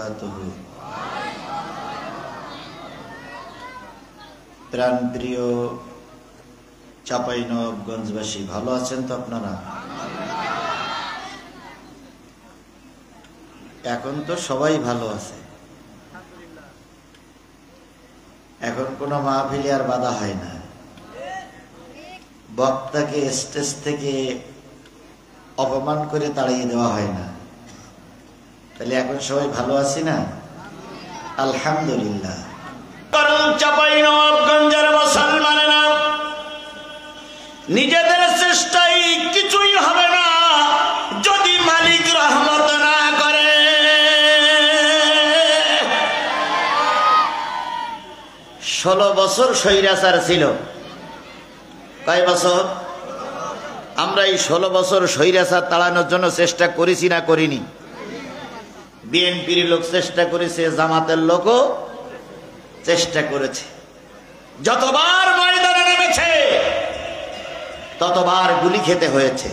বারাকাতুহু। প্রাণপ্রিয় চাঁপাইনবাবগঞ্জবাসী, ভালো আছেন তো আপনারা? এখন তো সবাই ভালো আছে, এখন কোনো মাহফিলে আর বাধা হয় না, বক্তাকে স্টেজ থেকে অপমান করে তাড়িয়ে দেওয়া হয় না। তাহলে এখন সবাই ভালো আছি না? আলহামদুলিল্লাহ। কারণ চাঁপাইনবাবগঞ্জের মুসলমানেরা নিজেদের চেষ্টায় কিছুই হবে না যদি মালিক রহমত না করে। 16 বছর স্বৈরাচার ছিল। কয় বছর? আমরা এই 16 বছর স্বৈরাচার তাড়ানোর জন্য চেষ্টা করেছি না করিনি? বিএনপির লোক চেষ্টা করেছে, জামাতের লোকও চেষ্টা করেছে। যতবার ময়দানে নেমেছে ততবার গুলি খেতে হয়েছে,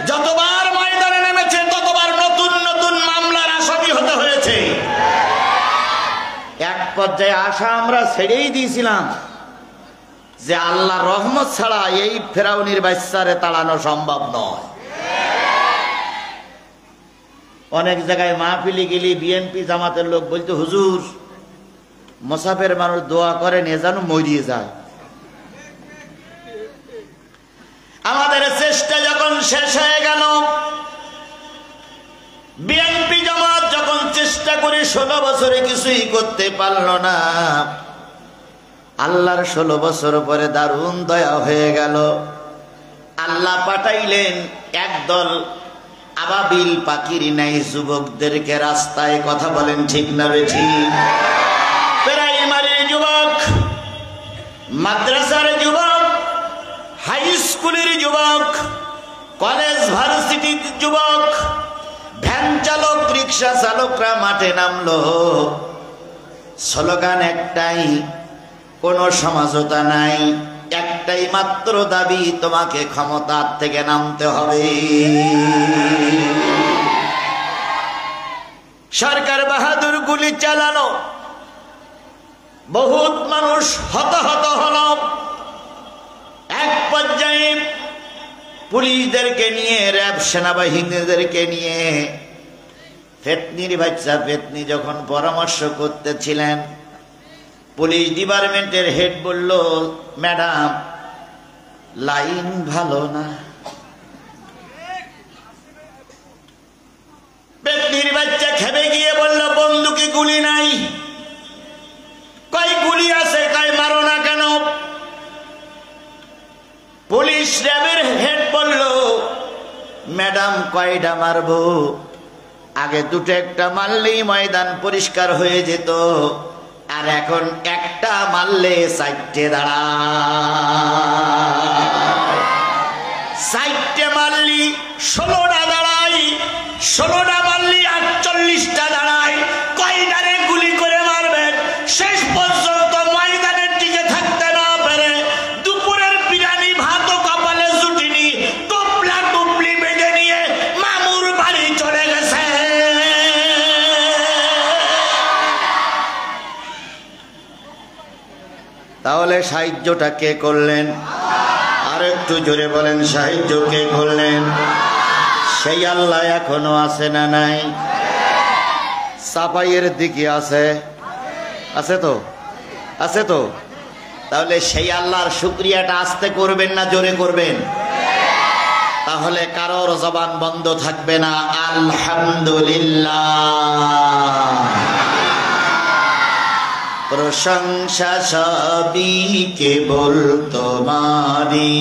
যতবার ময়দানে নেমেছে ততবার নতুন নতুন মামলার আসামি হতে হয়েছে। এক পর্যায়ে আশা আমরা ছেড়েই দিয়েছিলাম যে আল্লাহ রহমত ছাড়া এই ফেরাউনির বাচ্চারে তাড়ানো সম্ভব নয়। অনেক জায়গায় মাহফিলে গেলি বিএনপি জামাতের লোক বলতো, হুজুর মুসাফের মানুষ দোয়া করেন এ যেন মরিয়ে যায়। আমাদের চেষ্টা যখন শেষ হয়ে গেল, বিএনপি জামাত যখন চেষ্টা করে 16 বছরে কিছুই করতে পারল না, আল্লাহর 16 বছর পরে দারুণ দয়া হয়ে গেল। আল্লাহ পাঠাইলেন একদল আবাবিল পাখির নাই যুবকদেরকে রাস্তায়। কথা বলেন ঠিক না বেঠিক? প্রাইমারির যুবক, মাদ্রাসার যুবক, হাই স্কুলের যুবক, কলেজ ভার্সিটির যুবক, ভ্যান চালক, রিক্সা চালকরা মাঠে নামলো। স্লোগান একটাই, কোনো সমঝোতা নাই, একটাই মাত্র দাবি, তোমাকে ক্ষমতার থেকে নামতে হবে। সরকার বাহাদুর গুলি চালানো, বহুত মানুষ হতাহত হল। এক পর্যায়ে পুলিশদেরকে নিয়ে, র্যাব সেনাবাহিনীদেরকে নিয়ে ফেতনির বাচ্চা ফেতনি যখন পরামর্শ করতেছিলেন, পুলিশ ডিপার্টমেন্টের হেড বলল, ম্যাডাম লাইন ভালো না। ফেতনির বাচ্চা খেপে গিয়ে বলল, বন্দুকে গুলি নাই। কয় গুলি আছে, কয় মারো না কেন? পুলিশ র্যাবের হেড বলল, ম্যাডাম কয়টা মারবো? আগে দুটো একটা মারলেই ময়দান পরিষ্কার হয়ে যেত, আর এখন একটা মারলে 4টে দাঁড়ায়। 4টে মারলি 16টা দাঁড়ায়, 16টা মারলি 48টা দাঁড়ায়। কয়টারে গুলি করে মারবেন? শেষ পর্যন্ত ময়দানের দিকে থাকতে না পেরে দুপুরের বিরিয়ানি ভাত কপালে জুটিনি, টুপলা টুপলি বেঁধে নিয়ে মামুর বাড়ি চলে গেছে। তাহলে সাহায্যটা কে করলেন? আর একটু জোরে বলেন, সাহায্য কে করলেন? সেই আল্লাহ এখনো আছে না নাই? চাপাইয়ের দিকে আছে, আছে তো, আছে তো। তাহলে সেই আল্লাহর শুকরিয়াটা আস্তে করবেন না জোরে করবেন? তাহলে কারোর জবান বন্ধ থাকবে না। আলহামদুলিল্লাহ, প্রশংসা সবই কেবল তোমারই,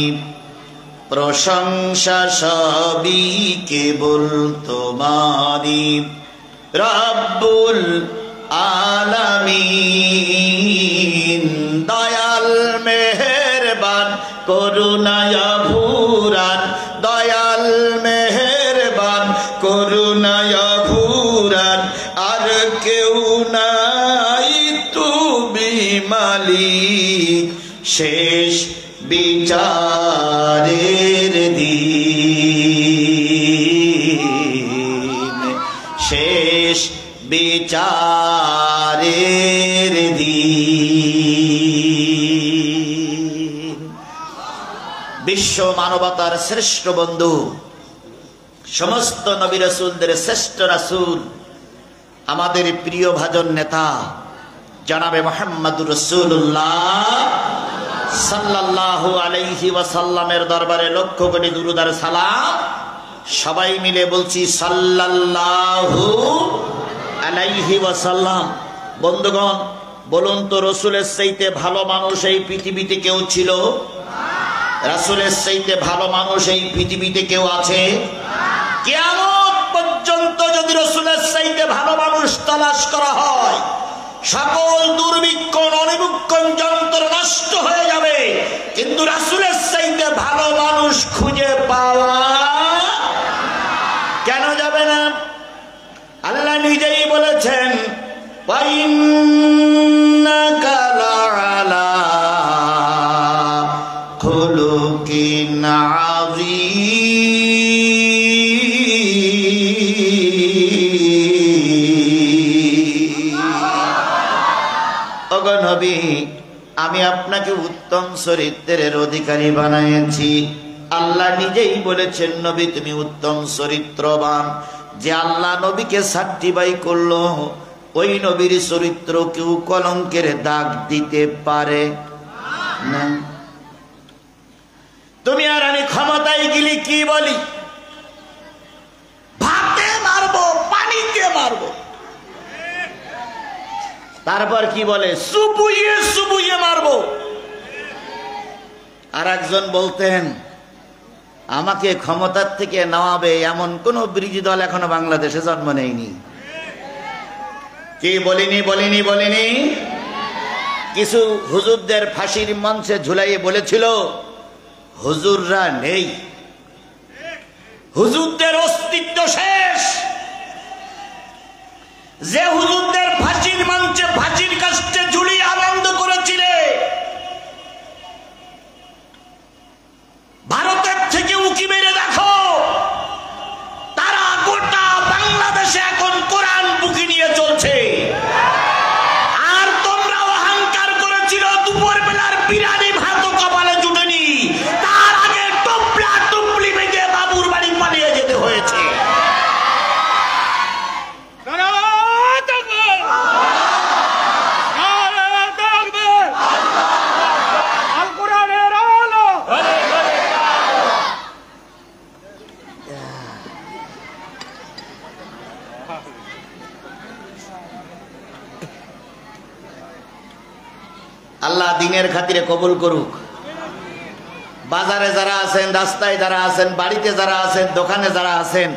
প্রশংসা সবই কেবল তোমারই, রব্বুল আলামিন। দয়াল মেহেরবান করুণায় ভুরান, দয়াল মেহেরবান করুণায় ভুরান, আর কেউ নাই তুমি মালিক শেষ বিচারের দিন, শেষ বিচারের দিন। বিশ্ব মানবতার শ্রেষ্ঠ বন্ধু, সমস্ত নবী রাসূলদের শ্রেষ্ঠ রাসূল, আমাদের প্রিয় ভাজন নেতা জনাবে মুহাম্মদুর রাসূলুল্লাহ সাল্লাল্লাহু আলাইহি ওয়াসাল্লামের দরবারে লক্ষ কোটি দুরূদ আর সালাম। সবাই মিলে বলছি সাল্লাল্লাহু আলাইহি ওয়াসাল্লাম। বন্ধুগণ, বলুন তো রাসূলের চাইতে ভালো মানুষ এই পৃথিবীতে কেউ ছিল? রাসূলের চাইতে ভালো মানুষ এই পৃথিবীতে কেউ আছে? কিয়ামত পর্যন্ত যদি রাসূলের চাইতে ভালো মানুষ তালাশ করা হয়, সকল দুর্ভিক্ষণ অনিবীক্ষণ যন্ত্র নষ্ট হয়ে যাবে, কিন্তু রাসূলের চাইতে ভালো মানুষ খুঁজে পাওয়া কেন যাবে না? আল্লাহ নিজেই বলেছেন, ওয়া ইন্নাকা লাআলা খুলুকিন আযীম। ওগো নবী, আমি আপনাকে উত্তম চরিত্রের অধিকারী বানিয়েছি। আল্লাহ নিজেই বলেছেন, নবী তুমি উত্তম চরিত্রবান। যে আল্লাহ নবীকে সার্টিফাই করলো, ওই নবীর চরিত্র কেউ কলঙ্কের দাগ দিতে পারে না। তুমি আর আমি ক্ষমতায় গেলে কি বলি? ভাতে মারবো, পানিতে মারবো। তারপর কি বলে? সুবুইয়ে সুবুইয়ে মারবো। আর একজন বলতেন, আমাকে ক্ষমতার থেকে নামাবে এমন কোন বিরোধী দল এখনো বাংলাদেশে জন্ম নেয়নি। কি বলিনি বলিনি বলিনি? কিছু হুজুরদের ফাঁসির মঞ্চে ঝুলাইয়ে বলেছিল, হুজুররা নেই, হুজুরদের অস্তিত্ব শেষ। যে হুজুরদের ফাঁসির মঞ্চে ফাঁসির কাস্টে ঝুলিয়ে আনন্দ করেছিলে, ভারতের থেকে উকি মেরে দেখো, তারা গোটা বাংলাদেশে এখন কোরআন বুকি নিয়ে চলছে। আর তোমরা অহংকার করেছিল দুপুর বেলার বিরানি ভাত কপালে জুটেনি, তার আগে টুপলা টুপলি বেঁধে বাবুর বাড়ি পালিয়ে যেতে হয়েছে। আল্লাহ দিনের খাতিরে কবুল করুক। বাজারে যারা আছেন, রাস্তায় যারা আছেন, বাড়িতে যারা আছেন, দোকানে যারা আছেন,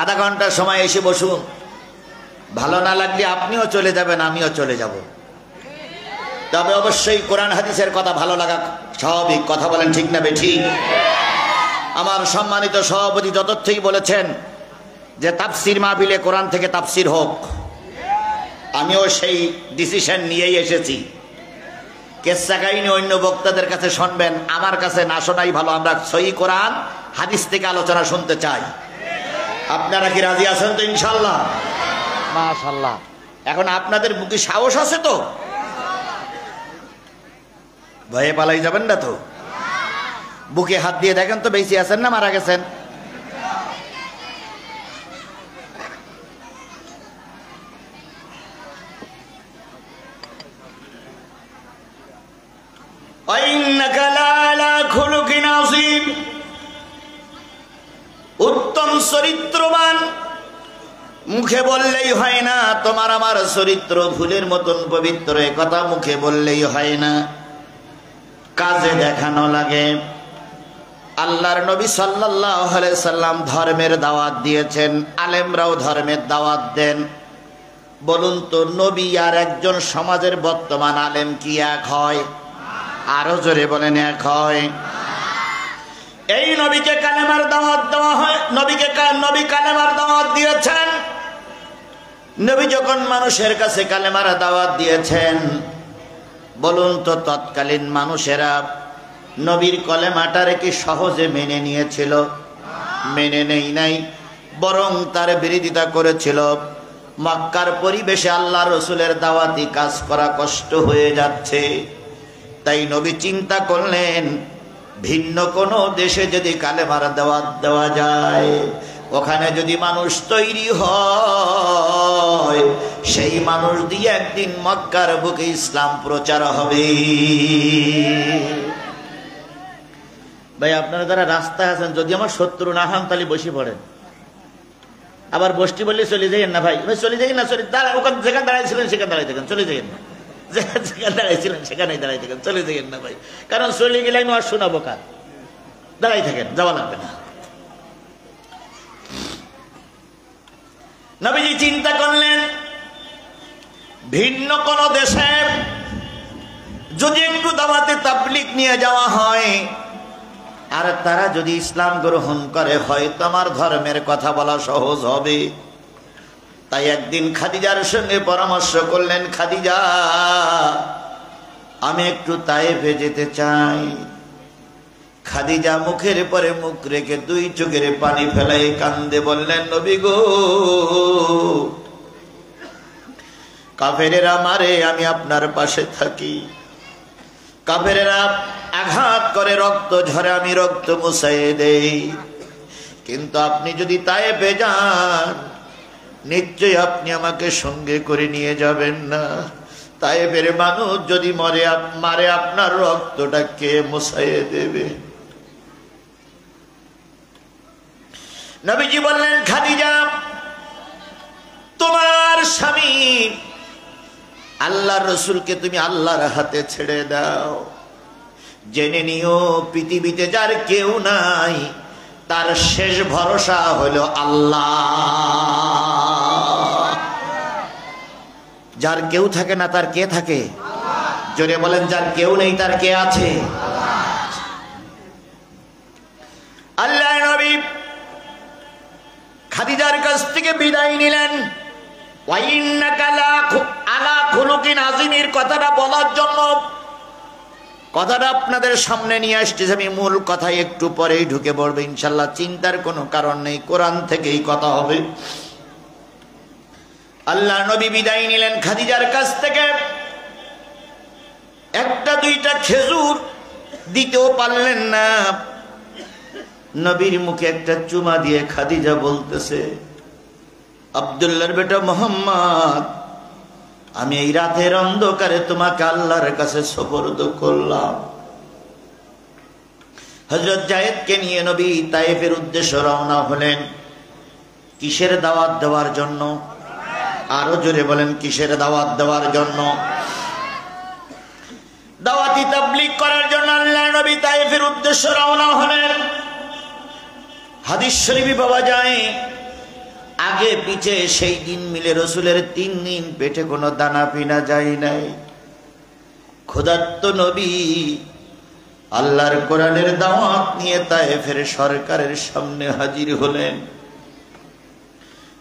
আধা ঘন্টার সময় এসে বসুন। ভালো না লাগলে আপনিও চলে যাবেন, আমিও চলে যাব। তবে অবশ্যই কোরআন হাদিসের কথা ভালো লাগা স্বাভাবিক। কথা বলেন ঠিক না বেঠিক? আমার সম্মানিত সভাপতি যতক্ষই বলেছেন যে তাফসির মাহফিলে কোরআন থেকে তাফসির হোক, আমিও সেই ডিসিশন নিয়েই এসেছি। কেসা কাহিনী অন্য বক্তাদের কাছে শুনবেন, আমার কাছে না শোনাই ভালো। আমরা সহি কোরআন হাদিস থেকে আলোচনা শুনতে চাই। আপনারা কি রাজি আছেন তো? ইনশাল্লাহ, মাশাআল্লাহ। এখন আপনাদের বুকে সাহস আছে তো? ভয়ে পালাই যাবেন না তো? বুকে হাত দিয়ে দেখেন তো বেঁচে আছেন না মারা গেছেন? উত্তম চরিত্রবান। মুখে বললেই হয় না তোমার আমার চরিত্র ফুলের মতন পবিত্র, এ কথা মুখে বললেই হয় না, কাজে দেখানো লাগে। আল্লাহর নবী সাল্লাল্লাহু আলাইহি সাল্লাম ধর্মের দাওয়াত দিয়েছেন, আলেমরাও ধর্মের দাওয়াত দেন। বলুন তো, নবী আর একজন সমাজের বর্তমান আলেম কি এক হয়? আরো জোরে বলেন, এক হয়? এই নবীকে কালেমার দাওয়াত দেওয়া হয়। নবী কালেমার দাওয়াত দিয়েছেন। নবী যখন মানুষের কাছে কালেমার দাওয়াত দিয়েছেন, বলুন তো তৎকালীন মানুষেরা নবীর কলেমাটারে কি সহজে মেনে নিয়েছিল? মেনে নেই নাই। বরং তার বিরোধিতা করেছিল। মক্কার পরিবেশে আল্লাহ রসুলের দাওয়াতি কাজ করা কষ্ট হয়ে যাচ্ছে। তাই নবী চিন্তা করলেন, ভিন্ন কোনো দেশে যদি কালেমার দাওয়াত দেওয়া যায়, ওখানে যদি মানুষ তৈরি হয়, সেই মানুষ দিয়ে একদিন মক্কার বুকে ইসলাম প্রচার হবে। ভাই আপনারা যারা রাস্তায় আছেন, যদি আমার শত্রু না হন তাহলে বসে পড়েন। আবার বসটি বললে চলে যাইয়েন না ভাই, চলে যাই না, চলে ওখানে যেখানে দাঁড়াইছিলেন সেখানে দাঁড়াই থাকেন, চলে যাইয়েন না। যেখানে দাঁড়াইছিলেন সেখানেই দাঁড়াই থাকেন, চলে যাইয়েন না ভাই, কারণ চলে গেলে আমি আর শোনাবো কার। দাঁড়াই থাকেন, যাওয়া লাগবে না। নবীজি চিন্তা করলেন, ভিন্ন কোন দেশে যদি একটু দাওয়াতে তাবলীগ নিয়ে যাওয়া হয়, আর তারা যদি ইসলাম গ্রহণ করে, হয়তো আমার ধর্মের কথা বলা সহজ হবে। তাই একদিন খাদিজার সঙ্গে পরামর্শ করলেন, খাদিজা, আমি একটু তায়েফে যেতে চাই। খাদিজা মুখের পরে মুখ রেখে দুই চোখের পানি ফেলাই কান্দে বললেন, নবী গো, কাফেরেরা মারে, আমি আপনার পাশে থাকি। কাফেরেরা আঘাত করে, রক্ত ঝরে, আমি রক্ত মুছাইয়ে দেই। কিন্তু আপনি যদি তায়েফে যান, নিশ্চয়ই আপনি আমাকে সঙ্গে করে নিয়ে যাবেন না। তায়েফের মানুষ যদি মারে, আপনার রক্তটা কে মুছাইয়ে দেবে? নবীজি বললেন, খাদিজা, তোমার স্বামী আল্লাহর রসুলকে তুমি আল্লাহর হাতে ছেড়ে দাও। জেনে নিও, পৃথিবীতে যার কেউ নাই, তার শেষ ভরসা হলো আল্লাহ। যার কেউ থাকে না, তার কে থাকে? জোরে বলেন, যার কেউ নেই, তার কে আছে? আল্লাহ নবী খাদিজার কাছ থেকে বিদায় নিলেন। কথাটা বলার জন্য কথাটা আপনাদের সামনে নিয়ে আসছে। আমি মূল কথায় একটু পরেই ঢুকে পড়বে ইনশাল্লাহ, চিন্তার কোনো কারণ নেই, কোরআন থেকেই কথা হবে। আল্লাহ নবী বিদায় নিলেন খাদিজার কাছ থেকে। একটা দুইটা খেজুর দিতেও পারলেন না। নবীর মুখে একটা চুমা দিয়ে খাদিজা বলতেছে, আব্দুল্লাহর বেটা মোহাম্মদ, আমি এই রাতের অন্ধকারে তোমাকে আল্লাহর কাছে সুপর্দ করলাম। হযরত যায়েদকে নিয়ে নবী তায়েফের উদ্দেশ্যে রওনা হলেন। কিসের দাওয়াত দেওয়ার জন্য? আরো জোরে বলেন, কিসের দাওয়াত দেওয়ার জন্য? দাওয়াতি তাবলীগ করার জন্য আল্লাহর নবী তায়েফের উদ্দেশ্যে রওনা হলেন। হাদিস শরীফে পাওয়া যায়, আগে পিছে সেই দিন মিলে রসুলের 3 দিন পেটে কোনো দানা পিনা যায় নাই। ক্ষুধার্ত নবী আল্লাহর কোরআনের দাওয়াত নিয়ে তায়েফের সরকারের সামনে হাজির হলেন।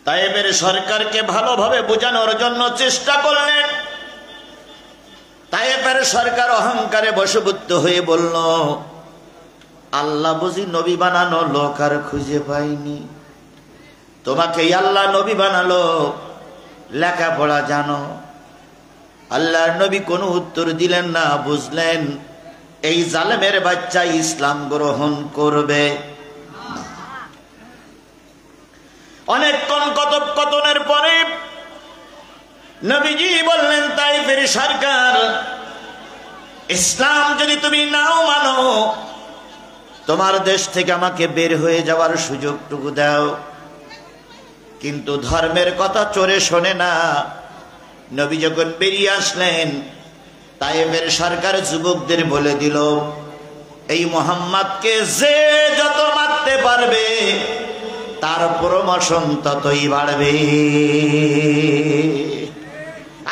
তায়েফের সরকারকে ভালোভাবে বোঝানোর জন্য চেষ্টা করলেন। তায়েফের সরকার অহংকারে বশবর্তী হয়ে বলল, আল্লাহ বুঝি নবী বানানো লোক আর খুঁজে পাইনি, তোমাকে আল্লাহ নবী বানালো, লেখাপড়া জানো? আল্লাহর নবী কোনো উত্তর দিলেন না। বুঝলেন এই জালেমের বাচ্চা ইসলাম গ্রহণ করবে। অনেকক্ষণ কথোপকথনের পরে নবীজি বললেন, তায়েফের সরকার, ইসলাম যদি তুমি নাও মানো, তোমার দেশ থেকে আমাকে বের হয়ে যাওয়ার সুযোগটুকু দাও। কিন্তু ধর্মের কথা চোরে শোনে না। নবী যখন বেরিয়ে আসলেন, তায়েফের সরকার যুবকদের বলে দিল, এই মুহাম্মদকে যে যত মারতে পারবে, তার প্রমোশন ততই বাড়বে।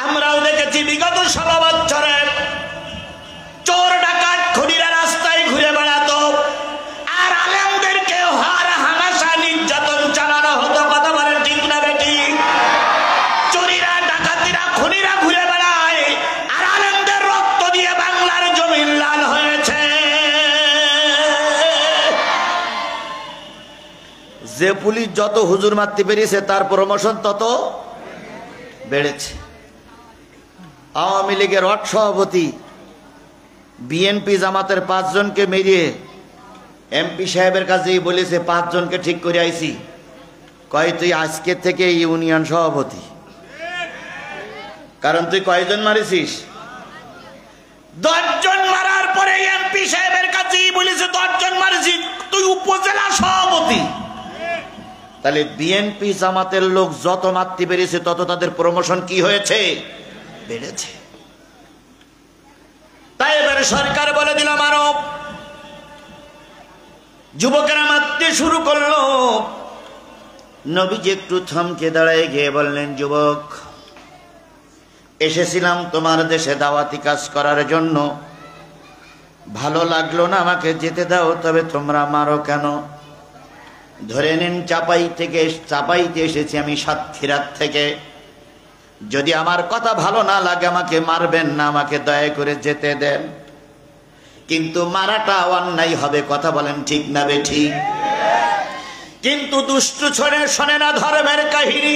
আমরাও দেখেছি বিগত 16 বছরে চোর ডাকাত খুনিরা রাস্তায় ঘুরে বেড়াতো, আর আলেমদেরকে হার হামেশা নির্যাতন চালানো হতো। কথা বলেন ঠিক না বেটি? চোরেরা ডাকাতিরা খুনিরা ঘুরে বেড়ায়, আর আলেমদের রক্ত দিয়ে বাংলার জমিন লাল হয়েছে। যে পুলিশ যত হুজুর মারতে পেরেছে তার প্রমোশন তত বেড়েছে। আওয়ামী লীগের রড সভাপতি বিএনপি জামাতের 5 জনকে মেরিয়ে এমপি সাহেবের কাছেই বলেছে 5 জনকে ঠিক করে আইছি। কয় তুই আজকে থেকে ইউনিয়ন সভাপতি, কারণ তুই কয়জন মারিছিস? 10 জন মারার পরে এমপি সাহেবের কাছেই বলেছে 10 জন মারিছি, তুই উপজেলা সভাপতি। তাহলে বিএনপি জামাতের লোক যত মারতে পেরেছে তত তাদের প্রমোশন কি হয়েছে? বেড়েছে। তাই এবারে সরকার বলে দিলাম আরো যুবকেরা মারতে শুরু করলো। নবীজি একটু থমকে দাঁড়ায় গিয়ে বললেন, যুবক, এসেছিলাম তোমার দেশে দাওয়াতি কাজ করার জন্য, ভালো লাগলো না আমাকে যেতে দাও, তবে তোমরা মারো কেন? ধরে নিন চাপাইতে এসেছি আমি সাতক্ষীরার থেকে। যদি আমার কথা ভালো না লাগে আমাকে মারবেন না, আমাকে দয়া করে যেতে দেন। কিন্তু মারাটা অন্যায় হবে, কথা বলেন ঠিক না বেঠিক? কিন্তু দুষ্টু শোনে না ধর্মের কাহিনী,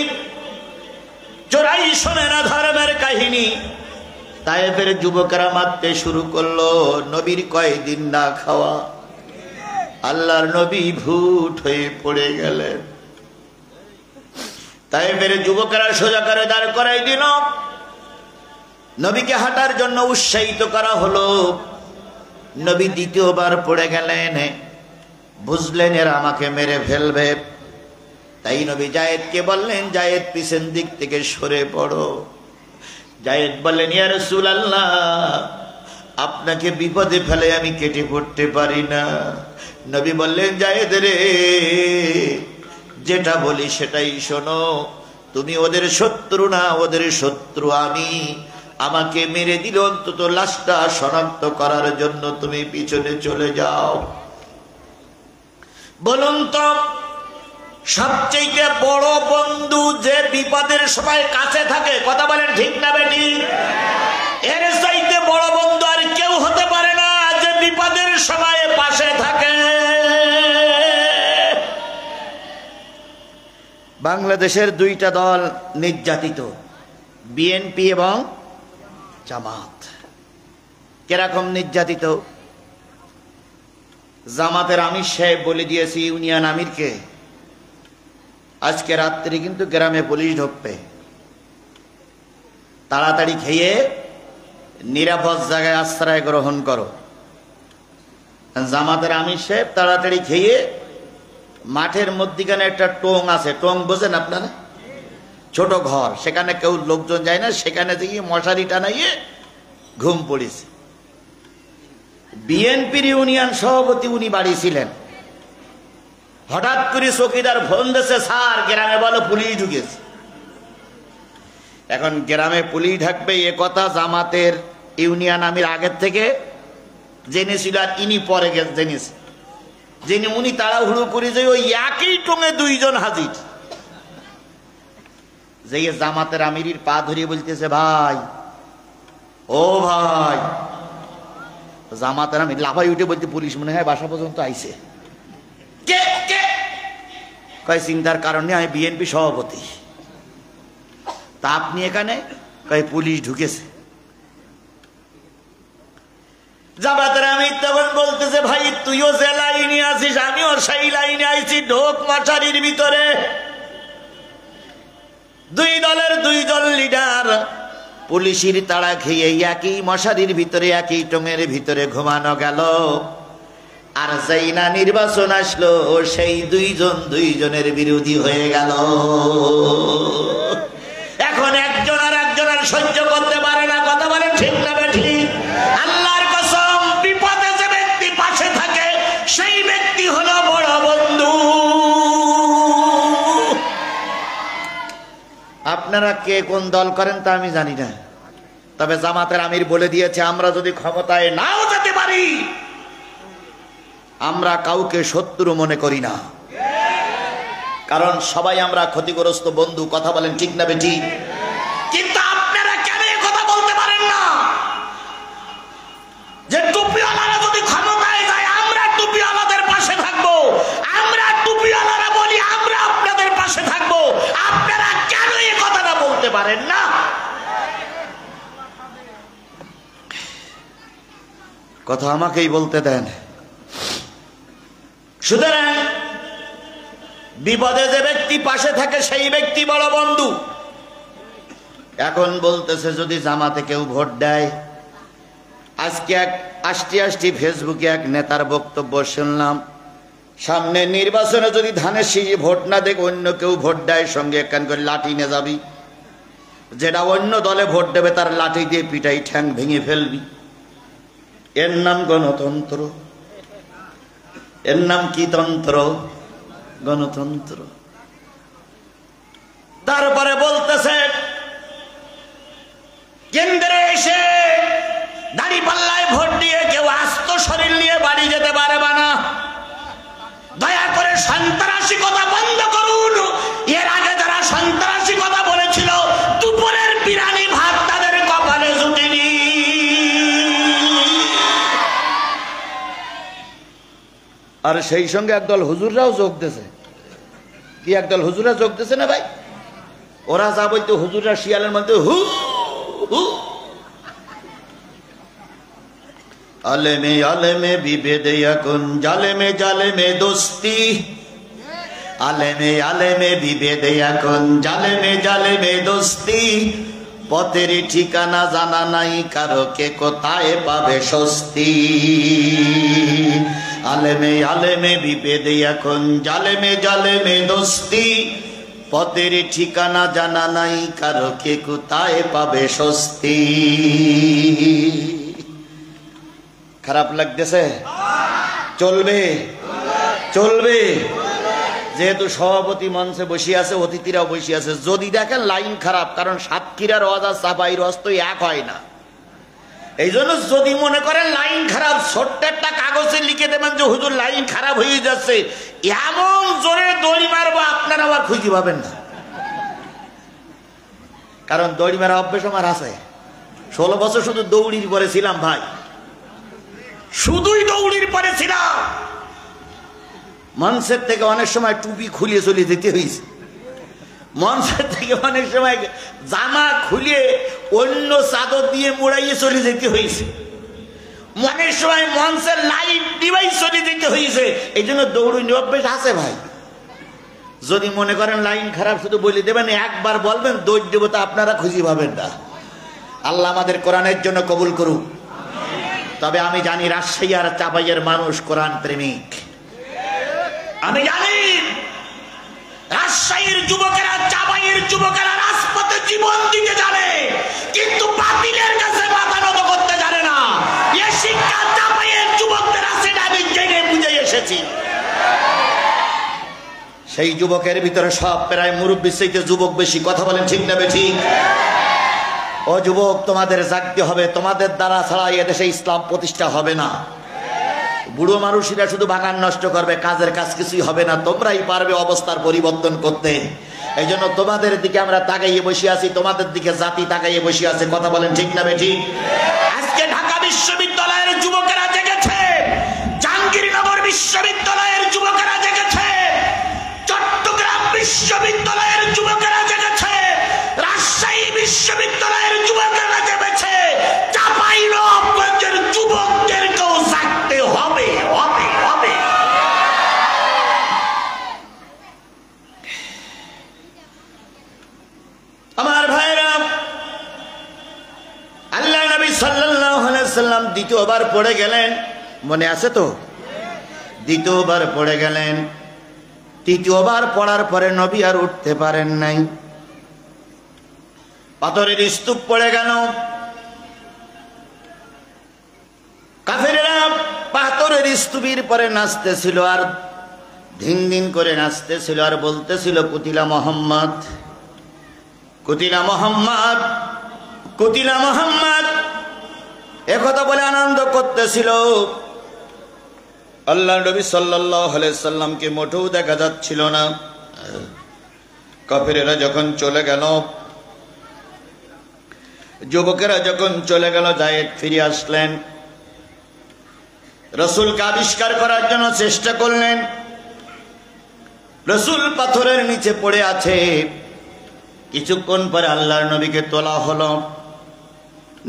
চোরাই শোনে না ধর্মের কাহিনী। তায়েফের যুবকেরা মারতে শুরু করলো। নবীর কয়দিন না খাওয়া, আল্লাহর নবী ভূত হয়ে পড়ে গেলেন। তায়েফের যুবকেরা সোজা করে দাঁড় করাই দিল। নবীকে হাঁটার জন্য উৎসাহিত করা হলো। নবী দ্বিতীয়বার পড়ে গেলেন। বুঝলেন এরা আমাকে মেরে ফেলবে। তাই নবী জায়েদকে বললেন, জায়েদ পিছন দিক থেকে সরে পড়ো। জায়েদ বললেন, ইয়া রাসূলুল্লাহ, আপনাকে বিপদে ফেলে আমি কেটে পড়তে পারি না। নবী বললেন, জায়েদ রে, যেটা বলি সেটাই শোনো। তুমি ওদের শত্রু না, ওদের শত্রু আমি। আমাকে মেরে দিল, অন্তত লাশটা শনাক্ত করার জন্য তুমি পিছনে চলে যাও। বলুন তো, সবচেয়ে বড় বন্ধু যে বিপদের সময় কাছে থাকে, কথা বলেন ঠিক না বেঠিক? এর চাইতে বড় বন্ধু আর কেউ হতে পারে না যে বিপদের সময় পাশে থাকে। বাংলাদেশের 2টা দল নির্যাতিত, বিএনপি এবং জামাত। কিরকম নির্যাতিত? জামাতের আমির সাহেব বলে দিয়েছে ইউনিয়ন আমিরকে, আজকে রাত্রি কিন্তু গ্রামে পুলিশ ঢুকবে, তাড়াতাড়ি খেয়ে নিরাপদ জায়গায় আশ্রয় গ্রহণ করো। জামাতের আমির সাহেব তাড়াতাড়ি খেয়ে মাঠের মধ্যিখানে একটা টোং আছে, টোং বোঝেন আপনারা? ছোট ঘর, সেখানে কেউ লোকজন যায় না, সেখানে গিয়ে মশারি টানাইয়ে ঘুম পড়েছে। বিএনপির ইউনিয়ন সভাপতি উনি বাড়ি ছিলেন। হঠাৎ করে চৌকিদার ফোন দিয়েছে, স্যার গ্রামে বলো পুলিশ ঢুকেছে। এখন গ্রামে পুলিশ ঢাকবে এ কথা জামাতের ইউনিয়ন আমির আগের থেকে জেনেছিল, আর ইনি পরে জেনেছে। যিনি উনি তাড়াহুড়ো করে যে ওই একই টোঙে 2 জন হাজির। যে জামাতের আমিরের পা ধরিয়ে বলতেছে, ভাই, ও ভাই। জামাতের আমির লাফাই উঠে বলতে, পুলিশ মনে হয় বাসা পর্যন্ত আইছে। কে কে? কয় চিন্তার কারণে আমি বিএনপি সভাপতি। তা আপনি এখানে? কয় পুলিশ ঢুকেছে। জামাতের আমির তখন বলতেছে, ভাই তুইও যে লাইনে আছিস আমিও সেই লাইনে আইছি, ঢোক মশারির ভিতরে। 2 দলের 2 জন লিডার পুলিশের তাড়া খেয়ে একই মশারির ভিতরে, একই টোঙের ভিতরে ঘুমানো গেল। আর যেই না নির্বাচন আসলো, সেই 2 জন 2 জনের বিরোধী হয়ে গেল। এখন একজন আর একজনের সহ্য করতে পারে না, কথা বলে ঠিক না বেঠিক? আল্লাহর কসম, বিপদে যে ব্যক্তি পাশে থাকে সেই ব্যক্তি হলো বড় বন্ধু। আপনারা কে কোন দল করেন তা আমি জানি না, তবে জামাতের আমির বলে দিয়েছে, আমরা যদি ক্ষমতায় নাও যেতে পারি, আমরা কাউকে শত্রু মনে করি না, কারণ সবাই আমরা ক্ষতিগ্রস্ত বন্ধু। কথা বলেন ঠিক না বেঠিক? কিন্তু আপনারা কেন কথা বলতে পারেন না যে টুপিওয়ালারা যদি ক্ষমতায় যায় আমরা টুপিওয়ালাদের পাশে থাকবো? আমরা টুপিওয়ালারা বলি পারেন না। কথা আমাকেই বলতে দেন। সুতরাং বিপদে যে ব্যক্তি পাশে থাকে সেই ব্যক্তি বড় বন্ধু। এখন বলতেছে যদি জামাতে কেউ ভোট দেয়, আজকে এক আষ্টি ফেসবুকে এক নেতার বক্তব্য শুনলাম, সামনে নির্বাচনে যদি ধানের শীষে ভোট না দেখ অন্য কেউ ভোট দেয়, সঙ্গে একখান করে লাঠি নিয়ে যাবি, যেটা অন্য দলে ভোট দেবে তার লাঠি দিয়ে পিটাই ঠ্যাং ভেঙে ফেলবি। এর নাম গণতন্ত্র? এর নাম কি তন্ত্র? গণতন্ত্র। তারপরে বলতেছে কেন্দ্রে এসে দাঁড়িপাল্লায় ভোট দিয়ে কেউ আস্ত শরীর নিয়ে বাড়ি যেতে পারবে না। দয়া করে সন্ত্রাসী কথা বন্ধ করুন। এর আগে যারা সন্ত্রাসী কথা বলেছিল দুপুরের বিরিয়ানি ভাত তাদের কপালে জুটেনি। আর সেই সঙ্গে একদল হুজুররাও যোগ দিয়েছে। কি একদল হুজুররা যোগ দিয়েছে না ভাই? ওরা যা বলতো হুজুররা শিয়ালের মধ্যে হু হু। আলেমে আলেমে বিভেদে এখন জালেমে জালেমে দোস্তি, আলেমে আলেমে বিভেদে এখন জালেমে জালেমে দোস্তি, পথের ঠিকানা জানা নাই কারো কে কোথায় পাবে স্বস্তি। আলেমে আলেমে বিভেদে এখন জালেমে জালেমে দোস্তি, পথের ঠিকানা জানা নাই কারো কে কোথায় পাবে স্বস্তি। খারাপ লাগতেছে? চলবে চলবে। যেহেতু সভাপতি মঞ্চে বসে আছে, অতিথিরাও বসে আছে, যদি দেখেন লাইন খারাপ, কারণ সাতক্ষীরার ওয়াজ আর চাপাইর ওয়াজ তো এক হয় না, এই জন্য যদি মনে করেন লাইন খারাপ, ছোট্ট একটা কাগজে লিখে দেবেন যে হুজুর লাইন খারাপ হয়ে যাচ্ছে, এমন জোরে দড়ি মারবো আপনারা আবার খুঁজে পাবেন না। কারণ দড়ি মারা অভ্যেস আমার আছে, 16 বছর শুধু দৌড়ির পরে ছিলাম ভাই, শুধুই দৌড়ির পরে ছিলাম। মঞ্চের থেকে অনেক সময় টুপি খুলিয়ে চলে যেতে হয়েছে, মঞ্চের থেকে অনেক সময় জামা খুলিয়ে অন্য চাদর দিয়ে মোড়াইয়ে চলে যেতে হয়েছে, অনেক সময় মঞ্চের লাইট ডিভাইস চলে যেতে হয়েছে। এই জন্য দৌড়ুনি অভ্যেস আছে ভাই। যদি মনে করেন লাইন খারাপ, শুধু বলে দেবেন, একবার বলবেন, দৌড় দেবো, তা আপনারা খুঁজে পাবেন না। আল্লাহ আমাদের কোরআনের জন্য কবুল করুক। তবে আমি জানি রাজশাহী আর চাপাইয়ের মানুষ কোরআন প্রেমিক। আমি জানি রাজশাহীর যুবকেরা, চাপাইয়ের যুবকেরা রাজপথে জীবন দিতে জানে, কিন্তু বাতিলের কাছে মাথা নত করতে জানে না। এ শিক্ষা চাপাইয়ের যুবকদের আছে, আমি জেনে বুঝে এসেছি। সেই যুবকের ভিতরে সব প্রায় মুরব্বীর চাইতে যুবক বেশি। কথা বলেন ঠিক না বেঠিক? ও যুবক, তোমাদের জাগতে হবে, তোমাদের দ্বারা ছাড়া এদেশে ইসলাম প্রতিষ্ঠা হবে না। বুড়ো মানুষেরা শুধু বাগান নষ্ট করবে, কাজের কাজ কিছুই হবে না। তোমরাই পারবে অবস্থার পরিবর্তন করতে। এই জন্য তোমাদের দিকে আমরা তাকাইয়ে বসে আছি, তোমাদের দিকে জাতি তাকাইয়ে বসে আছে। কথা বলেন ঠিক না বেঠিক? আজকে ঢাকা বিশ্ববিদ্যালয়ের যুবকেরা জেগেছে, জাহাঙ্গীরনগর বিশ্ববিদ্যালয়ের যুবকেরা জেগেছে, চট্টগ্রাম বিশ্ববিদ্যালয়ের যুবকেরা জেগেছে, রাজশাহী বিশ্ববিদ্যালয়ের যুবকেরা জেগেছে, চাঁপাইনবাবগঞ্জের যুবকদেরকেও জাগতে হবে হবে হবে। আমার ভাইরা, আল্লাহ নবী সাল্লাল্লাহু আলাইহি সাল্লাম দ্বিতীয়বার পড়ে গেলেন, মনে আছে তো? দ্বিতীয়বার পড়ে গেলেন। তৃতীয়বার পড়ার পরে নবী আর উঠতে পারেন নাই, পাথরের স্তূপ পড়ে গেল। কাফেরেরা পাথরের স্তূপের পরে নাচতেছিল, আর ধিন ধিন করে নাচতেছিল, আর বলতেছিল কুতিলা মোহাম্মদ, কুতিলা মোহাম্মদ, কুতিলা মোহাম্মদ, একথা বলে আনন্দ করতেছিল। আল্লাহ নবী সাল্লাল্লাহু আলাইহি সাল্লামকে মোটেও দেখা যাচ্ছিল না। কাফেরেরা যখন চলে গেল, যুবকেরা যখন চলে গেল, যায়েদ ফিরে আসলেন, রাসূলকে আবিষ্কার করার জন্য চেষ্টা করলেন। রাসূল পাথরের নিচে পড়ে আছে, কিছুক্ষণ পরে আল্লাহর নবীকে তোলা হলো।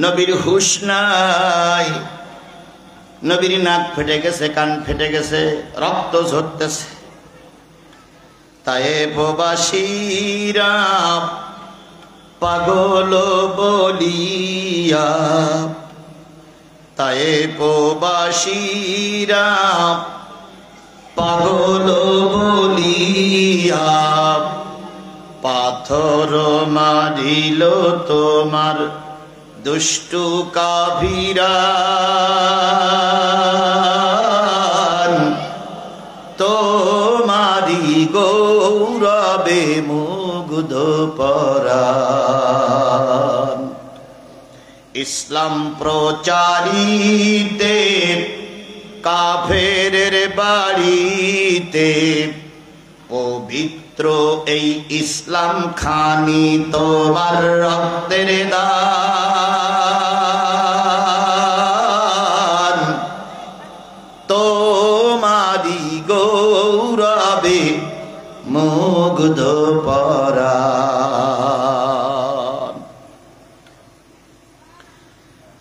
নবীর হুঁশ নাই, নবীর নাক ফেটে গেছে, কান ফেটে গেছে, রক্ত ঝরতেছে। তায়ে প্রবাসীরা পাগল বলিয়া, তায়ে প্রবাসীরা পাগল বলিয়া পাথর মারিল তোমার দুষ্টু কাফিরা। তোমারি গৌরবে মুগ্ধ পরাণ। ইসলাম প্রচারিতে কাফেরের বাড়িতে পবিত্র এই ইসলাম খানি তোমার রক্তের দান। তোমারি গৌরবে মুগ্ধ পরাণ।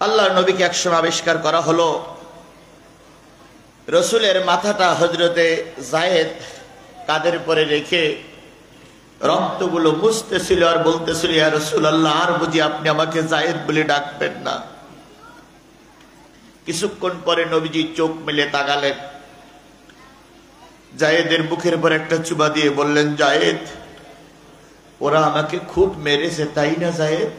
আল্লাহর নবীকে একসময় আবিষ্কার করা হলো। রসুলের মাথাটা হযরতে যায়েদ কাঁধের পরে রেখে রক্তগুলো মুছতেছিল আর বলতেছিল, ইয়া রাসূলুল্লাহ, আর বুঝি আপনি আমাকে যায়েদ বলে ডাকবেন না? কিছুক্ষণ পরে নবীজি চোখ মেলে তাকালেন, যায়েদের মুখের পর একটা চুমা দিয়ে বললেন, যায়েদ, ওরা আমাকে খুব মেরেছে, তাই না যায়েদ?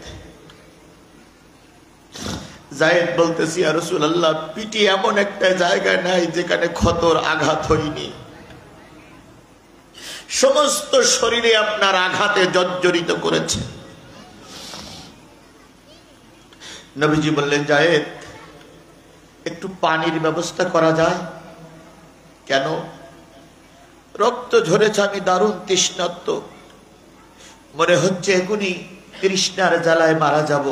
যায়েদ বলতেছি, ইয়া রাসূলুল্লাহ, পিঠে এমন একটা জায়গা নাই যেখানে ক্ষতর আঘাত হয়নি, সমস্ত শরীরে আপনার আঘাতে জর্জরিত করেছে। নবীজি বললেন, যায়েদ, একটু পানির ব্যবস্থা করা যায়? কেন? রক্ত ঝরেছে, আমি দারুণ তৃষ্ণার্ত, মনে হচ্ছে এখনই তৃষ্ণার জ্বালায় মারা যাব।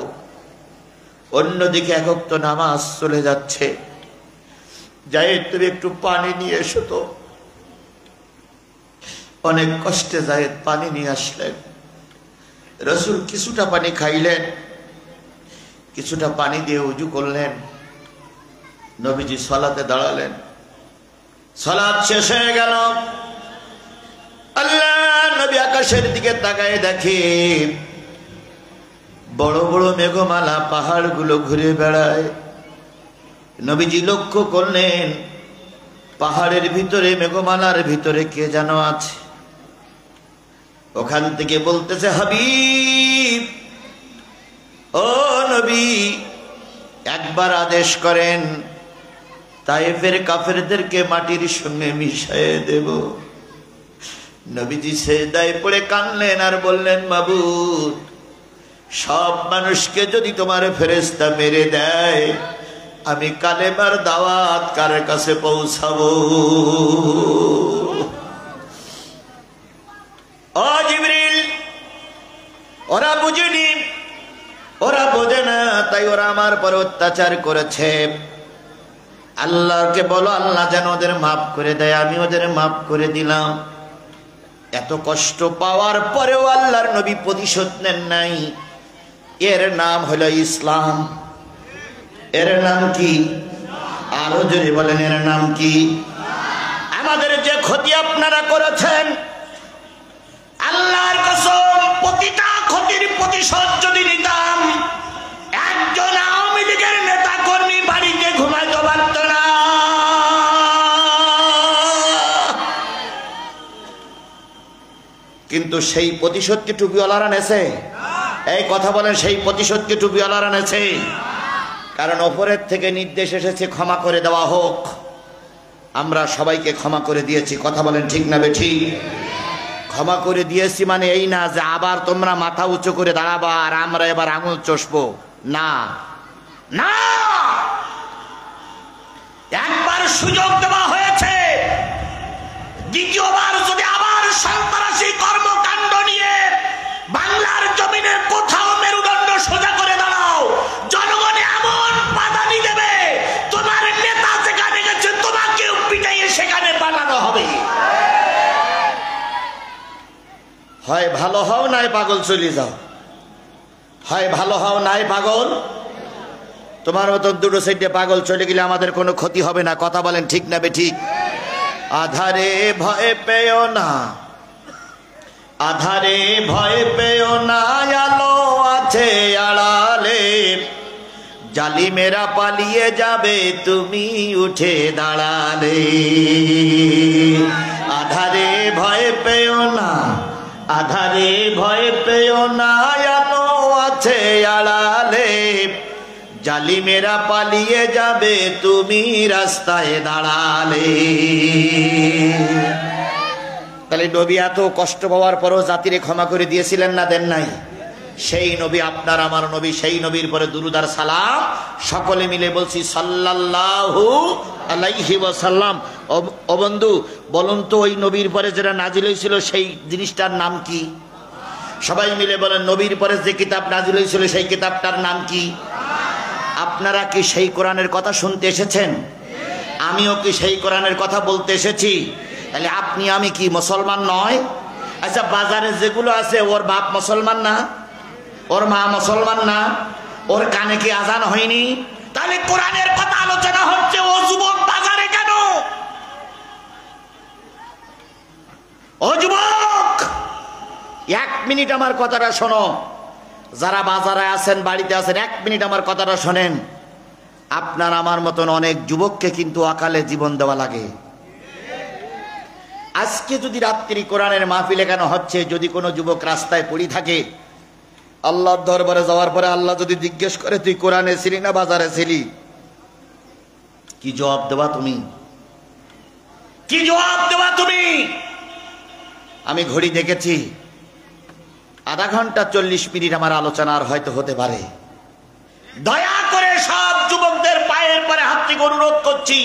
অন্যদিকে এক ওয়াক্ত নামাজ চলে যাচ্ছে। যায়েদ, তুমি একটু পানি নিয়ে এসো তো। অনেক কষ্টে যায়েদ পানি নিয়ে আসলেন। রসুল কিছুটা পানি খাইলেন, কিছুটা পানি দিয়ে উজু করলেন। নবীজি সালাতে দাঁড়ালেন। সালাত শেষ হয়ে গেল। আল্লাহ নবী আকাশের দিকে তাকায় দেখে বড় বড় মেঘমালা পাহাড়গুলো ঘুরে বেড়ায়। নবীজি লক্ষ্য করলেন পাহাড়ের ভিতরে, মেঘমালার ভিতরে কে যেন আছে। ওখান থেকে বলতেছে, হাবিব, ও নবী, একবার আদেশ করেন, তায়েফের কাফেরদেরকে মাটির সঙ্গে মিশিয়ে দেব। নবীজি সেজদায় পড়ে কাঁদলেন আর বললেন, মাবুদ, সব মানুষকে যদি তোমার ফেরেশতা মেরে দেয়, আমি কালেমার দাওয়াত কার কাছে পৌঁছাবো? ও জিবরিল, ওরা বুঝেনি, ওরা বোঝে না, তাই ওরা আমার পর অত্যাচার করেছে। আল্লাহকে বলো, আল্লাহ যেন ওদের মাফ করে দেয়। আমি ওদের মাফ করে দিলাম। এত কষ্ট পাওয়ার পরেও আল্লাহর নবী প্রতিশোধ নেন নাই। এর নাম হলো ইসলাম। এর নাম কি? আরো জোরে বলেন, এর নাম কি? আমাদের যে ক্ষতি আপনারা করেছেন, আল্লাহর কসম, প্রতিটা ক্ষতির প্রতিশোধ যদি নিতাম, একজন আওয়ামী লীগের নেতা কর্মী বাড়িতে ঘুমাইতে পারত না। কিন্তু সেই প্রতিশোধ কি টুপিওয়ালারা নেছে? এই কথা বলেন, সেই প্রতিশোধ কি টুপিওয়ালারা নেছে? কারণ ওপরের থেকে নির্দেশ এসেছে ক্ষমা করে দেওয়া হোক। আমরা সবাইকে ক্ষমা করে দিয়েছি। কথা বলেন ঠিক না বেঠিক? ক্ষমা করে দিয়েছি মানে এই না যে আবার তোমরা মাথা উঁচু করে দাঁড়াবা আর আমরা এবার আঙুল চষবো। না না, একবার সুযোগ দেওয়া হয়েছে, দ্বিতীয়বার যদি আবার সন্ত্রাসী কর্মকাণ্ড নিয়ে বাংলার জমিনে কোথাও মেরুদণ্ড সোজা করে দাঁড়াও, জনগণ এমন বাদানি দেবে, তোমার নেতা যেখানে গেছে তোমাকেও পিটাইয়ে সেখানে বানানো হবে। হয় ভালো হও, নয় পাগল চলে যাও, হয় ভালো হও নাই পাগল। তোমার মতন দুটো সাইডে পাগল চলে গেলে আমাদের কোনো ক্ষতি হবে না। কথা বলেন ঠিক না বেঠিক? আধারে ভয় পেও না, আধারে ভয় পেও না, আলো আছে আড়ালে, জালিমেরা পালিয়ে যাবে তুমি উঠে দাঁড়ালে। আধারে ভয় পেও না, আধারে ভয় পেও না, আলো আছে আড়ালে, জালিমেরা পালিয়ে যাবে তুমি রাস্তায় দাঁড়ালে। তাহলে নবী এত কষ্ট পাওয়ার পরও জাতিরে ক্ষমা করে দিয়েছিলেন না, দেন নাই? সেই নবী আপনার আমার নবী, সেই নবীর পরে দুরুদ আর সালাম সকলে মিলে বলছি সাল্লাল্লাহু আলাইহি ওয়াসাল্লাম। ও বন্ধু বলুন তো, ওই নবীর পরে যেটা নাজিল হয়েছিল সেই জিনিসটার নাম কি? সবাই মিলে বলেন, নবীর পরে যে কিতাব নাজিল হয়েছিল সেই কিতাবটার নাম কি? আপনারা কি সেই কোরআনের কথা শুনতে এসেছেন? আমিও কি সেই কোরআনের কথা বলতে এসেছি? তাহলে আপনি আমি কি মুসলমান নয়? আচ্ছা, বাজারে যেগুলো আছে ওর বাপ মুসলমান না, ওর মা মুসলমান না, ওর কানে কি আজান হয়নি? তাহলে কোরআনের কথা আলোচনা হচ্ছে, ও যুবক বাজারে কেন? ও যুবক, 1 মিনিট আমার কথাটা শোনো। যারা বাজারে আছেন, বাড়িতে আছেন, 1 মিনিট আমার কথাটা শোনেন। আপনার আমার মতন অনেক যুবককে কিন্তু অকালে জীবন দেওয়া লাগে। আজকে যদি রাত্রি কোরআনের মাহফিলে কেন হচ্ছে, যদি কোনো যুবক রাস্তায় পড়ে থাকে, আল্লাহর দরবারে যাওয়ার পরে আল্লাহ যদি জিজ্ঞেস করে তুই কোরআনে ছিলি না বাজারে ছিলি, কি জবাব দেবা তুমি? কি জবাব দেবা তুমি? আমি ঘড়ি দেখেছি, আধা ঘন্টা 40 মিনিট আমার আলোচনা আর হয়তো হতে পারে। দয়া করে সব যুবকদের পায়ের পরে হাত থেকে অনুরোধ করছি,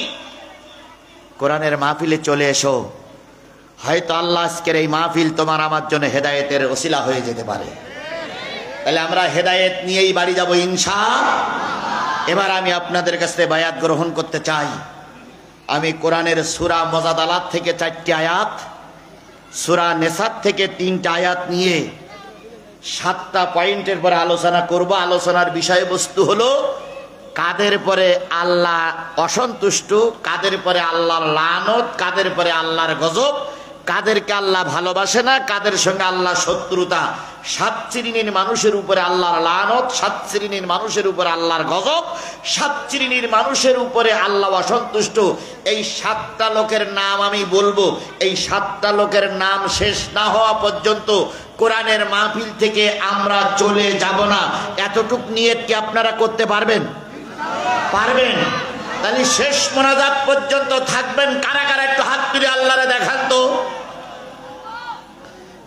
কোরআনের মাহফিলে চলে এসো। হয়তো আল্লাহ আজকের এই মাহফিল তোমার আমার জন্য হেদায়েতের ওসিলা হয়ে যেতে পারে। তাহলে আমরা হেদায়েত নিয়েই বাড়ি যাব ইনশাআল্লাহ। এবার আমি আপনাদের কাছ থেকে বায়াত গ্রহণ করতে চাই। আমি কোরআনের সূরা মুজাদালাত থেকে 4টি আয়াত, সূরা নিসার থেকে 3টা আয়াত নিয়ে 7টা পয়েন্টের পরে আলোচনা করব। আলোচনার বিষয়বস্তু হলো কাদের পরে আল্লাহ অসন্তুষ্ট, কাদের পরে আল্লাহর লানত, কাদের পরে আল্লাহর গজব, কাদেরকে আল্লাহ ভালোবাসে না, কাদের সঙ্গে আল্লাহ শত্রুতা। 7 শ্রেণীর মানুষের উপরে আল্লাহর লানত, 7 শ্রেণীর মানুষের উপরে আল্লাহর গজব, 7 শ্রেণীর মানুষের উপরে আল্লাহ অসন্তুষ্ট। এই 7টা লোকের নাম আমি বলবো। এই 7টা লোকের নাম শেষ না হওয়া পর্যন্ত কোরআনের মাহফিল থেকে আমরা চলে যাব না। এতটুক নিয়ত কি আপনারা করতে পারবেন? পারবেন? তাহলে শেষ মোনাজাত পর্যন্ত থাকবেন। কারা কারা একটু হাত তুলে আল্লাহরে দেখান তো,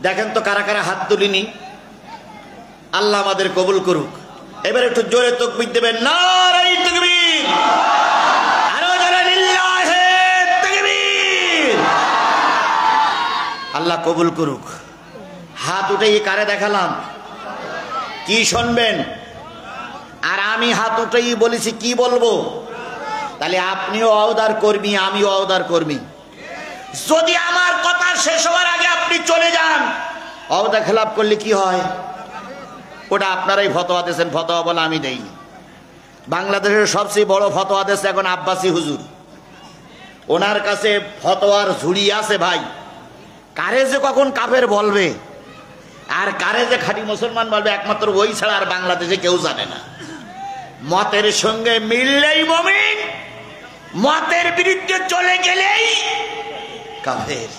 দেখেন তো কারা কারা হাত তুলিনি। আল্লাহ আমাদের কবুল করুক। এবার একটু জোরে তাকবীর দেবেন, নারায়ে তাকবীর, আরো জোরে লিল্লাহে তাকবীর। আল্লাহ কবুল করুক। হাত উঠেই কারে দেখালাম? কি শুনবেন? আর আমি হাত উঠেই বলেছি কি বলবো? তাহলে আপনিও ওয়াদার কর্মী, আমিও ওয়াদার কর্মী। যদি আমার কথা শেষ হওয়ার আগে আপনি চলে যান, ওয়াদা খেলাপ করলে কি হয়? ওটা আপনারাই ফতোয়া দিয়েছেন, ফতোয়া বলে আমি দেইনি। বাংলাদেশের সবচেয়ে বড় ফতোয়া দিয়েছে এখন আব্বাসী হুজুর। ওনার কাছে ফতোয়ার ঝুড়ি আছে ভাই। কারে যে কখন কাফের বলবে আর কারে যে খাঁটি মুসলমান বলবে একমাত্র ওই ছাড়া আর বাংলাদেশে কেউ জানে না। মতের সঙ্গে মিললেই মুমিন, মতের বিরুদ্ধে চলে গেলেই কাফের।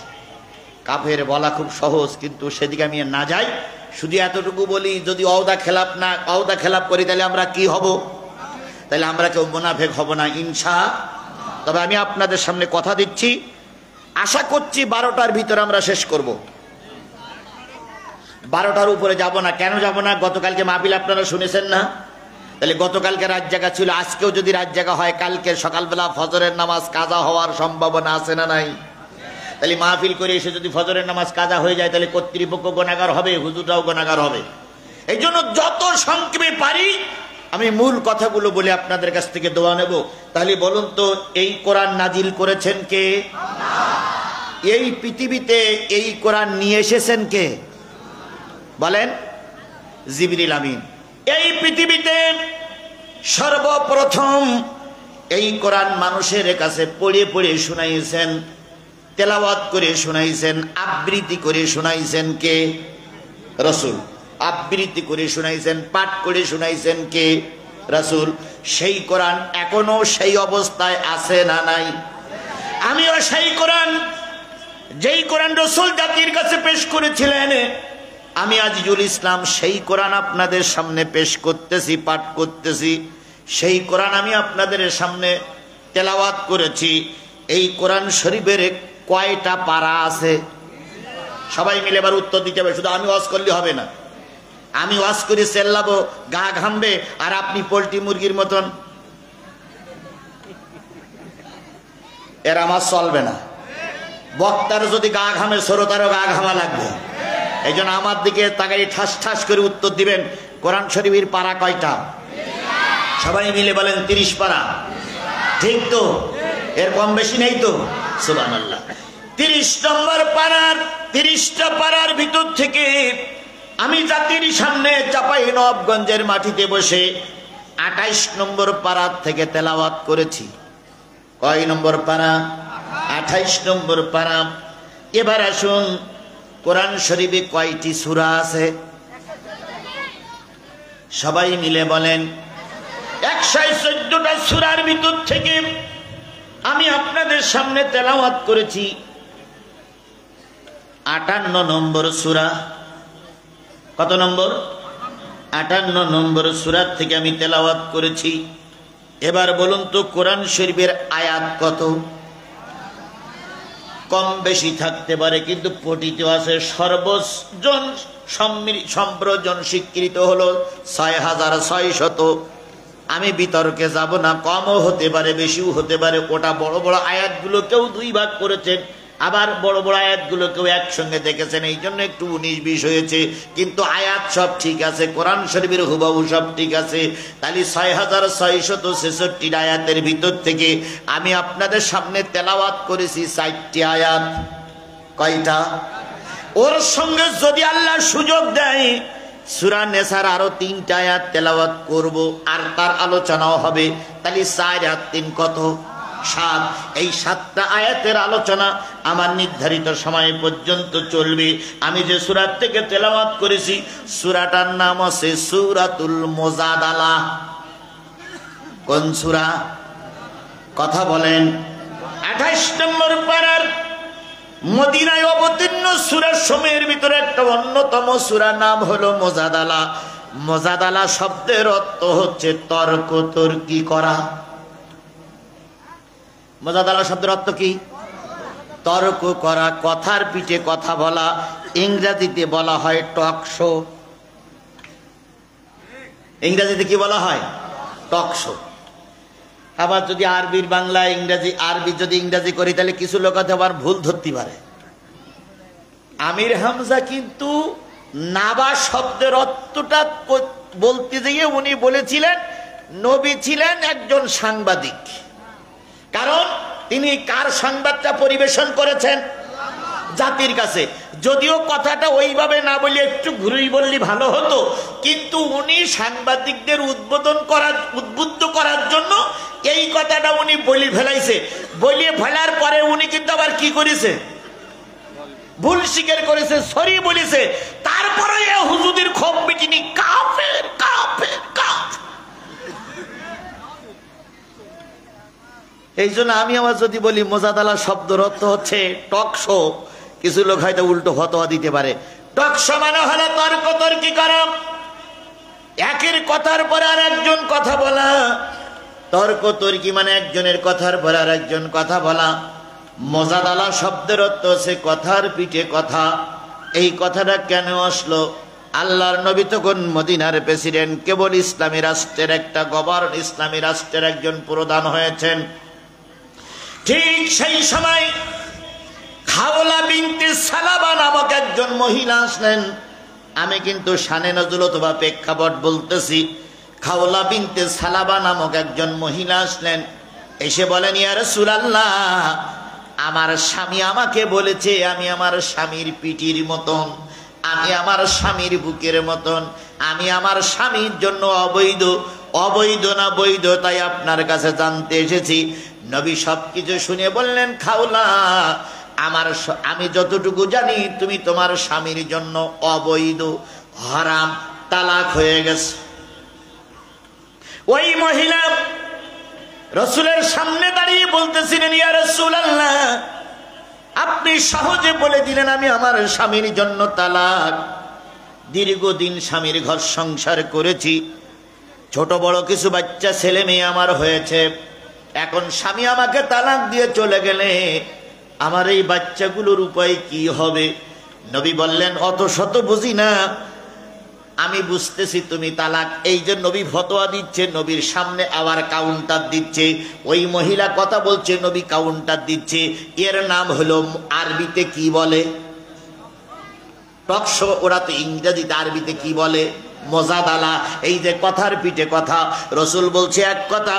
কাফের বলা খুব সহজ, কিন্তু সেদিকে আমি না যাই। শুধু এতটুকু বলি, যদি ওয়াদা খেলাপ করি তাহলে আমরা কি হব? তাহলে আমরা কেউ মুনাফিক হব না ইনশাআল্লাহ। তবে আমি আপনাদের সামনে কথা দিচ্ছি, আশা করছি 12টার ভিতরে আমরা শেষ করব। 12টার উপরে যাব না। কেন যাব না? গতকালকে মাহফিল আপনারা শুনেছেন না? তাহলে গতকালকে রাত জাগা ছিল, আজকেও যদি রাত জাগা হয়, কালকে সকালবেলা ফজরের নামাজ কাজা হওয়ার সম্ভাবনা আছে না নাই? তাহলে মাহফিল করে এসে যদি ফজরের নামাজ কাজা হয়ে যায়, তাহলে কর্তৃপক্ষ গুনাহগার হবে, হুজুররাও গুনাহগার হবে। এই জন্য যত সংক্ষেপে পারি আমি মূল কথাগুলো বলে আপনাদের কাছ থেকে দোয়া নেব। তাহলে বলুন তো, এই কোরআন নাজিল করেছেন কে? এই পৃথিবীতে এই কোরআন নিয়ে এসেছেন কে? বলেন জিবরিল আমিন। এই পৃথিবীতে সর্বপ্রথম এই কোরআন মানুষের কাছে পড়ে পড়ে শুনাইছেন, তেলাওয়াত করে শুনাইছেন, আবৃত্তি করে শুনাইছেন কে? রাসূল। আবৃত্তি করে শুনাইছেন, পাঠ করে শুনাইছেন কে? রাসূল। সেই কোরআন এখনো সেই অবস্থায় আছে না নাই? আমিও সেই কোরআন, যেই কোরআন রাসূল জাতির কাছে পেশ করেছিলেন, আমি আজিজুল ইসলাম সেই কোরআন আপনাদের সামনে পেশ করতেছি, পাঠ করতেছি। সেই কোরআন আমি আপনাদের সামনে তেলাওয়াত করেছি। এই কোরআন শরীফের কয়টা পারা আছে? সবাই মিলে এবার উত্তর দিতে হবে। শুধু আমি ওয়াজ করলে হবে না। আমি ওয়াজ করে চেল্লাবো, গা ঘামবে, আর আপনি পোল্ট্রি মুরগির মতন, এর আমার চলবে না। বক্তার যদি গা ঘামে, শ্রোতারও গা ঘামা লাগবে। এই জন্য আমার দিকে তাকাই ঠাস ঠাস করে উত্তর দিবেন। কোরআন শরীফের পারা কয়টা? সবাই মিলে বলেন 30 পারা। ঠিক তো? এর কম বেশি নেই তো? সুবহানাল্লাহ। 30 নম্বর পারার, 30টা পারার ভিতর থেকে আমি জাতির সামনে চাঁপাইনবাবগঞ্জের মাটিতে বসে 28 নম্বর পারা থেকে তেলাওয়াত করেছি। কয় নম্বর পারা? 28 নম্বর পারা। এবার আসুন, কোরআন শরীফে কয়টি সূরা আছে? সবাই মিলে বলেন। 114টা সূরার ভিতর থেকে আমি আপনাদের সামনে তেলাওয়াত করেছি 58 নম্বর সূরা। কত নম্বর? 58 নম্বর সূরা থেকে আমি তেলাওয়াত করেছি। এবার বলুন তো, কোরআন শরীফের আয়াত কত? কম বেশি থাকতে পারে, কিন্তু পঠিত আছে সর্বজন সম্প্রজন স্বীকৃত হলো 6600। আমি বিতর্কে যাব না, কমও হতে পারে, বেশিও হতে পারে। ওটা বড় বড় আয়াতগুলো কেউ 2 ভাগ করেছেন, আবার বড় বড় আয়াতগুলো কেউ একসঙ্গে দেখেছেন, এই জন্য একটু 19-20 হয়েছে। কিন্তু আয়াত সব ঠিক আছে, কোরআন শরীফের হুবহু সব ঠিক আছে। তাহলে 6666 আয়াতের ভিতর থেকে আমি আপনাদের সামনে তেলাওয়াত করেছি 4টি আয়াত। কয়টা? ওর সঙ্গে যদি আল্লাহ সুযোগ দেয়, সূরা নেসার আরো 3টা আয়াত তেলাওয়াত করব, আর তার আলোচনাও হবে। তাহলে 4 আর 3 কত? 7। এই 7টা আয়াতের আলোচনা আমার নির্ধারিত সময় পর্যন্ত চলবে। আমি যে সূরা থেকে তেলাওয়াত করেছি, সূরাটার নাম আছে সূরাতুল মুজাদালা। কোন সূরা? কথা বলেন। 28 নম্বর পারার মদিনায় অবতীর্ণ সূরার সময়ের ভিতরে একটা অন্যতম সূরা নাম হলো মুজাদালা। মুজাদালা শব্দের অর্থ হচ্ছে তর্কতর্কি করা। মুজাদালা শব্দের অর্থ কি? তর্ক করা, কথার পিঠে কথা বলা। ইংরেজিতে বলা হয় টক শো। ইংরেজিতে কি বলা হয়? Talk show. আবার যদি আরবির বাংলা, ইংরেজি আরবি যদি ইংরেজি করি, তাহলে কিছু লোক আবার ভুল ধরতে পারে। আমির হামজা কিন্তু নাবা শব্দের অর্থটা বলতে গিয়ে উনি বলেছিলেন নবী ছিলেন একজন সাংবাদিক। কারণ তিনি কার সংবাদটা পরিবেশন করেছেন? জাতির কাছে। যদিও কথাটা ওইভাবে না বলে একটু ঘুরেই বললে ভালো হতো, কিন্তু উনি সাংবাদিকদের উদ্বুদ্ধ করার জন্য এই কথাটা উনি বলি ফেলাইছে। বলিয়ে ফেলার পরে উনি কিন্তু আবার কি করেছে? ভুল স্বীকার করেছে, সরি বলেছে। তারপরে হুজুরের ক্ষোভ মিটিনি, কাফের কাফের কাফের। এই জন্য আমি আবার যদি বলি মুজাদালা শব্দের অর্থ হচ্ছে টক শো, কিছু লোক হয়তো উল্টো ফতোয়া দিতে পারে। টক শো মানে হলো তর্কতর্কি করা, একের কথার পরে আর একজন কথা বলা। তর্কতর্কি মানে একজনের কথার পরে আর একজন কথা বলা। মুজাদালা শব্দের অর্থ হচ্ছে কথার পিঠে কথা। এই কথাটা কেন আসলো? আল্লাহর নবী তখন মদিনার প্রেসিডেন্ট, কেবল ইসলামী রাষ্ট্রের একটা গভর্নর, ইসলামী রাষ্ট্রের একজন প্রধান হয়েছেন। ঠিক সেই সময় খাওলা বিনতে সালাবা নামক একজন মহিলা আসলেন। আমি কিন্তু শানে নজরুল অথবা প্রেক্ষাপট বলতেছি। খাওলা বিনতে সালাবা নামক একজন মহিলা আসলেন, এসে বলেন, ইয়া রাসূলুল্লাহ, আমার স্বামী আমাকে বলেছে আমি আমার স্বামীর পিঠির মতন, আমি আমার স্বামীর বুকের মতন, আমি আমার স্বামীর জন্য অবৈধ। অবৈধ না বৈধ তাই আপনার কাছে জানতে এসেছি। নবী সবকিছু শুনে বললেন, খাওলা, আমি যতটুকু জানি তুমি তোমার স্বামীর জন্য অবৈধ, হারাম, তালাক হয়ে গেছে। ওই মহিলা রাসূলের সামনে দাঁড়িয়ে বলতেছিলেন, ইয়া রাসূলুল্লাহ, আপনি সহজে বলে দিলেন আমি আমার স্বামীর জন্য তালাক। দীর্ঘদিন স্বামীর ঘর সংসার করেছি, ছোট বড় কিছু বাচ্চা ছেলে মেয়ে আমার হয়েছে। এখন স্বামী আমাকে তালাক দিয়ে চলে গেলে আমার এই বাচ্চাগুলোর উপায় কি হবে? নবী বললেন, অত শত বুঝি না, আমি বুঝতেছি তুমি তালাক। এই যে নবী ফতোয়া দিচ্ছে, নবীর সামনে আবার কাউন্টার দিচ্ছে। ওই মহিলা কথা বলছে, নবী কাউন্টার দিচ্ছে। এর নাম হলো আরবিতে কি বলে? টকশো। ওরা তো ইংরেজিতে, আরবিতে কি বলে? মোজাদালা। এই যে কথার পিঠে কথা, রসুল বলছে এক কথা,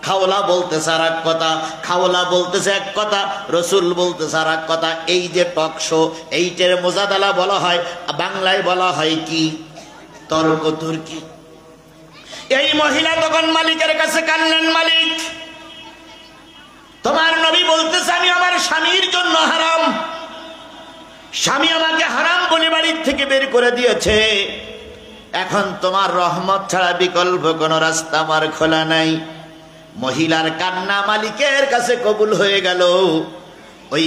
খাওলা বলতেছে আর এক কথা, খাওলা বলতেছে এক কথা, রসুল বলতেছে আর এক কথা। এই যে টকশো, এইটার মোজাদালা বলা হয়, বাংলায় বলা হয় কি? তর্ক তুর্কি। এই মহিলা তখন মালিকের কাছে কানলেন, মালিক, তোমার নবী বলতেছে আমি আমার স্বামীর জন্য হারাম, স্বামী আমাকে হারাম বলে বাড়ির থেকে বের করে দিয়েছে। এখন তোমার রহমত ছাড়া বিকল্প কোনো রাস্তা আমার খোলা নাই। মহিলার কান্না মালিকের কাছে কবুল হয়ে গেল। ওই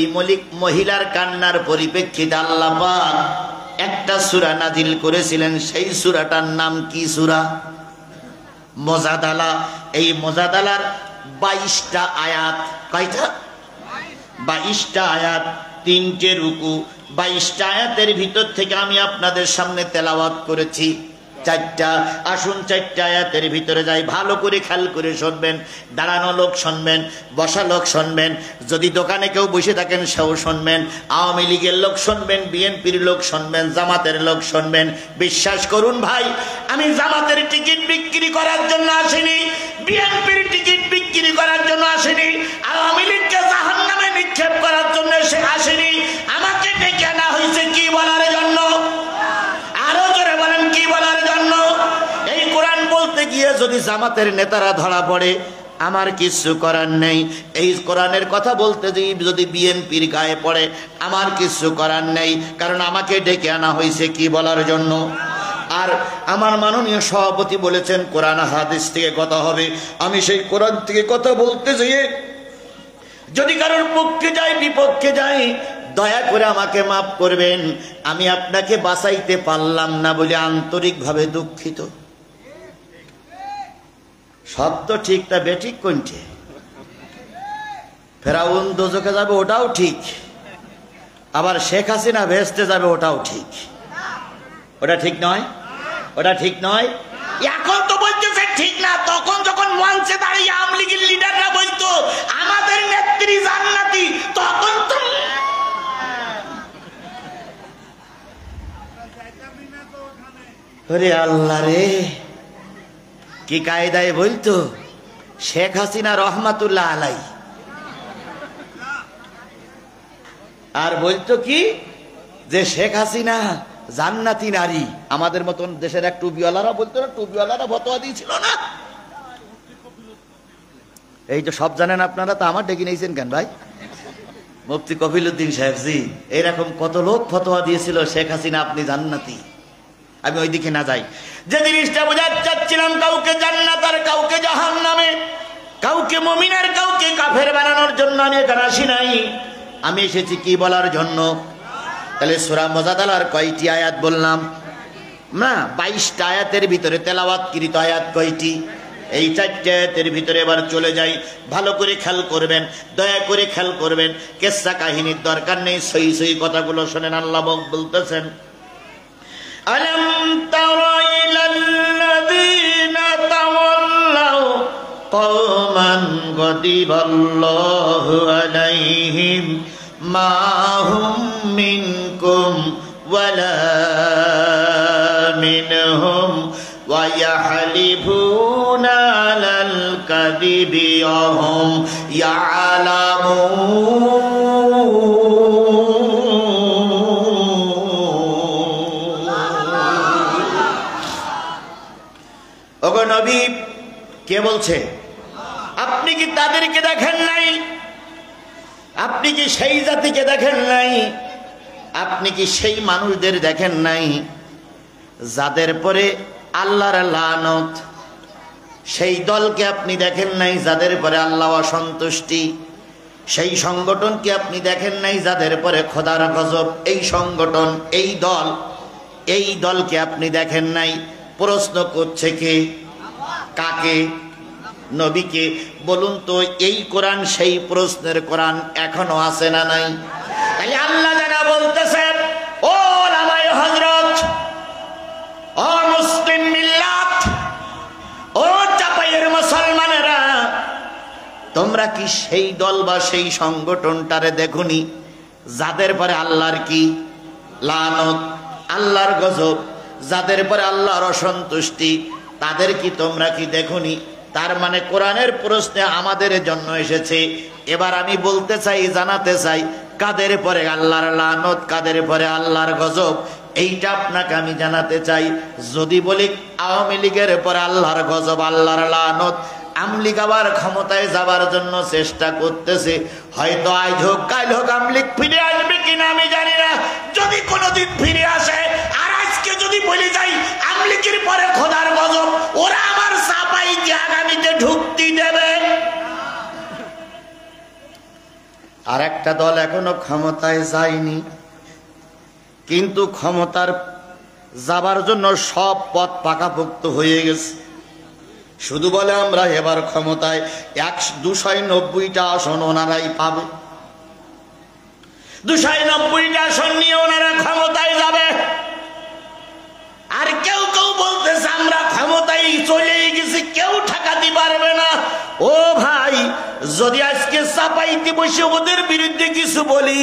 মহিলার কান্নার পরিপ্রেক্ষিতে আল্লাহ পাক একটা সূরা নাজিল করেছিলেন। সেই সূরাটার নাম কি? সূরা মোজাদালা। এই মোজাদালার 22টা আয়াত। কয়টা? 22টা আয়াত, 3টে রুকু। 22টা আয়াতের ভিতর থেকে আমি আপনাদের সামনে তেলাওয়াত করেছি 4টা। আসুন 4টা আয়াতের ভিতরে যাই, ভালো করে খেয়াল করে শুনবেন। দাঁড়ানো লোক শুনবেন, বসা লোক শুনবেন, যদি দোকানে কেউ বসে থাকেন সেও শুনবেন, আওয়ামী লীগের লোক শুনবেন, বিএনপির লোক শুনবেন, জামাতের লোক শুনবেন। বিশ্বাস করুন ভাই, আমি জামাতের টিকিট বিক্রি করার জন্য আসিনি, বিএনপির টিকিট বিক্রি করার জন্য আসিনি, আওয়ামী লীগকে জাহান্নামে নিক্ষেপ করার জন্য সে আসেনি। আমাকে ডেকে আনা হয়েছে কি বলার জন্য? আরো জোরে বলেন, কি বলার জন্য? এই কোরআন বলতে গিয়ে যদি জামাতের নেতারা ধরা পড়ে, আমার কিছু করার নেই। এই কোরআনের কথা বলতে গিয়ে যদি বিএনপির গায়ে পড়ে, আমার কিছু করার নেই, কারণ আমাকে ডেকে আনা হয়েছে কি বলার জন্য? আর আমার মাননীয় সভাপতি বলেছেন কোরআন হাদিস থেকে কথা হবে। আমি সেই কোরআন থেকে কথা বলতে যেয়ে যদি কারোর পক্ষে যাই, বিপক্ষে যাই, দয়া করে আমাকে মাফ করবেন। আমি আপনাকে বাঁচাইতে পারলাম না বলে আন্তরিকভাবে দুঃখিত। সব তো ঠিক, তা বেঠিক কোনটি? ফেরাউন দোজখে যাবে ওটাও ঠিক, আবার শেখ হাসিনা ভেস্তে যাবে ওটাও ঠিক। ওটা ঠিক নয়? ওটা ঠিক নয়। এখন তো বলতেছে ঠিক না, তখন যখন মঞ্চে দাঁড়িয়ে আওয়ামী লীগের লিডাররা বলতো আমাদের নেত্রী জান্নাতি, তখন তো ওরে আল্লাহ রে, কি কায়দায় বলতো শেখ হাসিনা রহমাতুল্লাহ আলাই, আর বলতো কি যে শেখ হাসিনা জান্নাতি নারী। আমাদের মতন দেশের এক টুপিওয়ালারা বলতো না, টুপিওয়ালারা ফতোয়া দিয়েছিল না। এই তো সব জানেন আপনারা, তো আমার ডেকে নিয়েছেন কেন ভাই? মুফতি কফিলউদ্দিন সাহেবজি এরকম কত লোক ফতোয়া দিয়েছিল শেখ হাসিনা আপনি জান্নাতি। আমি ওই দিকে না যাই, যে জিনিসটা বোঝাতে চাচ্ছিলাম, কাউকে জান্নাত আর কাউকে জাহান্নামে, কাউকে মুমিন আর কাউকে কাফের বানানোর জন্য আমি এখানে আসি নাই। আমি এসেছি কি বলার জন্য? তাহলে সূরা মুজাদালার কয়টি আয়াত বললাম না? 22টা আয়াতের ভিতরে তেলাওয়াতকৃত আয়াত কয়টি? এই 4টে আয়াতের ভিতরে এবার চলে যাই, ভালো করে খেয়াল করবেন, দয়া করে খেয়াল করবেন। কিসসা কাহিনীর দরকার নেই, সহি সহি কথাগুলো শুনেন। আল্লাহ বলতেছেন, আলাম তারা ইলাল্লাযীনা তাওয়াল্লাউ কওমান গাদিবাল্লাহু আলাইহিম মা হুম মিনকুম ওয়ালা মিনহুম ওয়া ইয়াহলিফুনা আলাল কাযিবি ওয়া হুম ইয়ালামুন। ওগো নবী, কে বলছে? আপনি কি তাদেরকে দেখেন নাই? আপনি কি সেই জাতিকে দেখেন নাই? আপনি কি সেই মানুষদের দেখেন নাই যাদের পরে আল্লাহর লানত? সেই দলকে আপনি দেখেন নাই যাদের পরে আল্লাহ অসন্তুষ্টি? সেই সংগঠনকে আপনি দেখেন নাই যাদের পরে খোদার গজব? এই সংগঠন, এই দলকে আপনি দেখেন নাই? প্রশ্ন করছে কে? কাকে? নবীকে। বলুন তো, এই কোরআন সেই প্রশ্নের কোরআন এখনো আছে না নাই? তাই আল্লাহ যারা বলতেছেন, ও ওলামায়ে হযরত, ও মুসলিম মিল্লাত, ও চাপাইয়ের মুসলমানেরা, তোমরা কি সেই দল বা সেই সংগঠনটারে দেখুনি যাদের পরে আল্লাহর কি লানত, আল্লাহর গজব, যাদের পরে আল্লাহর অসন্তুষ্টি? তাদের কি তোমরা কি দেখুনি? তার মানে কোরআনের প্রশ্নে আমাদের জন্য এসেছে। এবার আমি বলতে চাই, জানাতে চাই, কাদের পরে আল্লাহর লানত, কাদের পরে আল্লাহর গজব, এইটা আপনাকে আমি জানাতে চাই। যদি বলি আওয়ামী লীগের পরে আল্লাহর গজব, আল্লাহর লানত, আমলিগ আবার ক্ষমতায় যাবার জন্য চেষ্টা করতেছে, হয়তো আজ হোক কাল হোক আমলিগ ফিরে আসবে কিনা আমি জানি না। যদি কোনোদিন ফিরে আসে, আর আজকে যদি বলে যাই আমলিগের পরে খোদার গজব, ওরা আমার চাপাই দিয়ে আগামীতে ঢুকতে দেবে। আর একটা দল এখনো ক্ষমতায় যায়নি, কিন্তু ক্ষমতার যাবার জন্য সব পথ পাকাপোক্ত হয়ে গেছে। শুধু বলে আমরা এবার ক্ষমতায় 290টা আসন ওনারাই পাবে, 290টা আসন নিয়ে ওনারা ক্ষমতায় যাবে। আর কেউ কেউ বলতেছে আমরা ক্ষমতায় চলেই গেছি, কেউ ঠেকাতে পারবে না। ও ভাই, যদি আজকে চাপাইতে বসে ওদের বিরুদ্ধে কিছু বলি,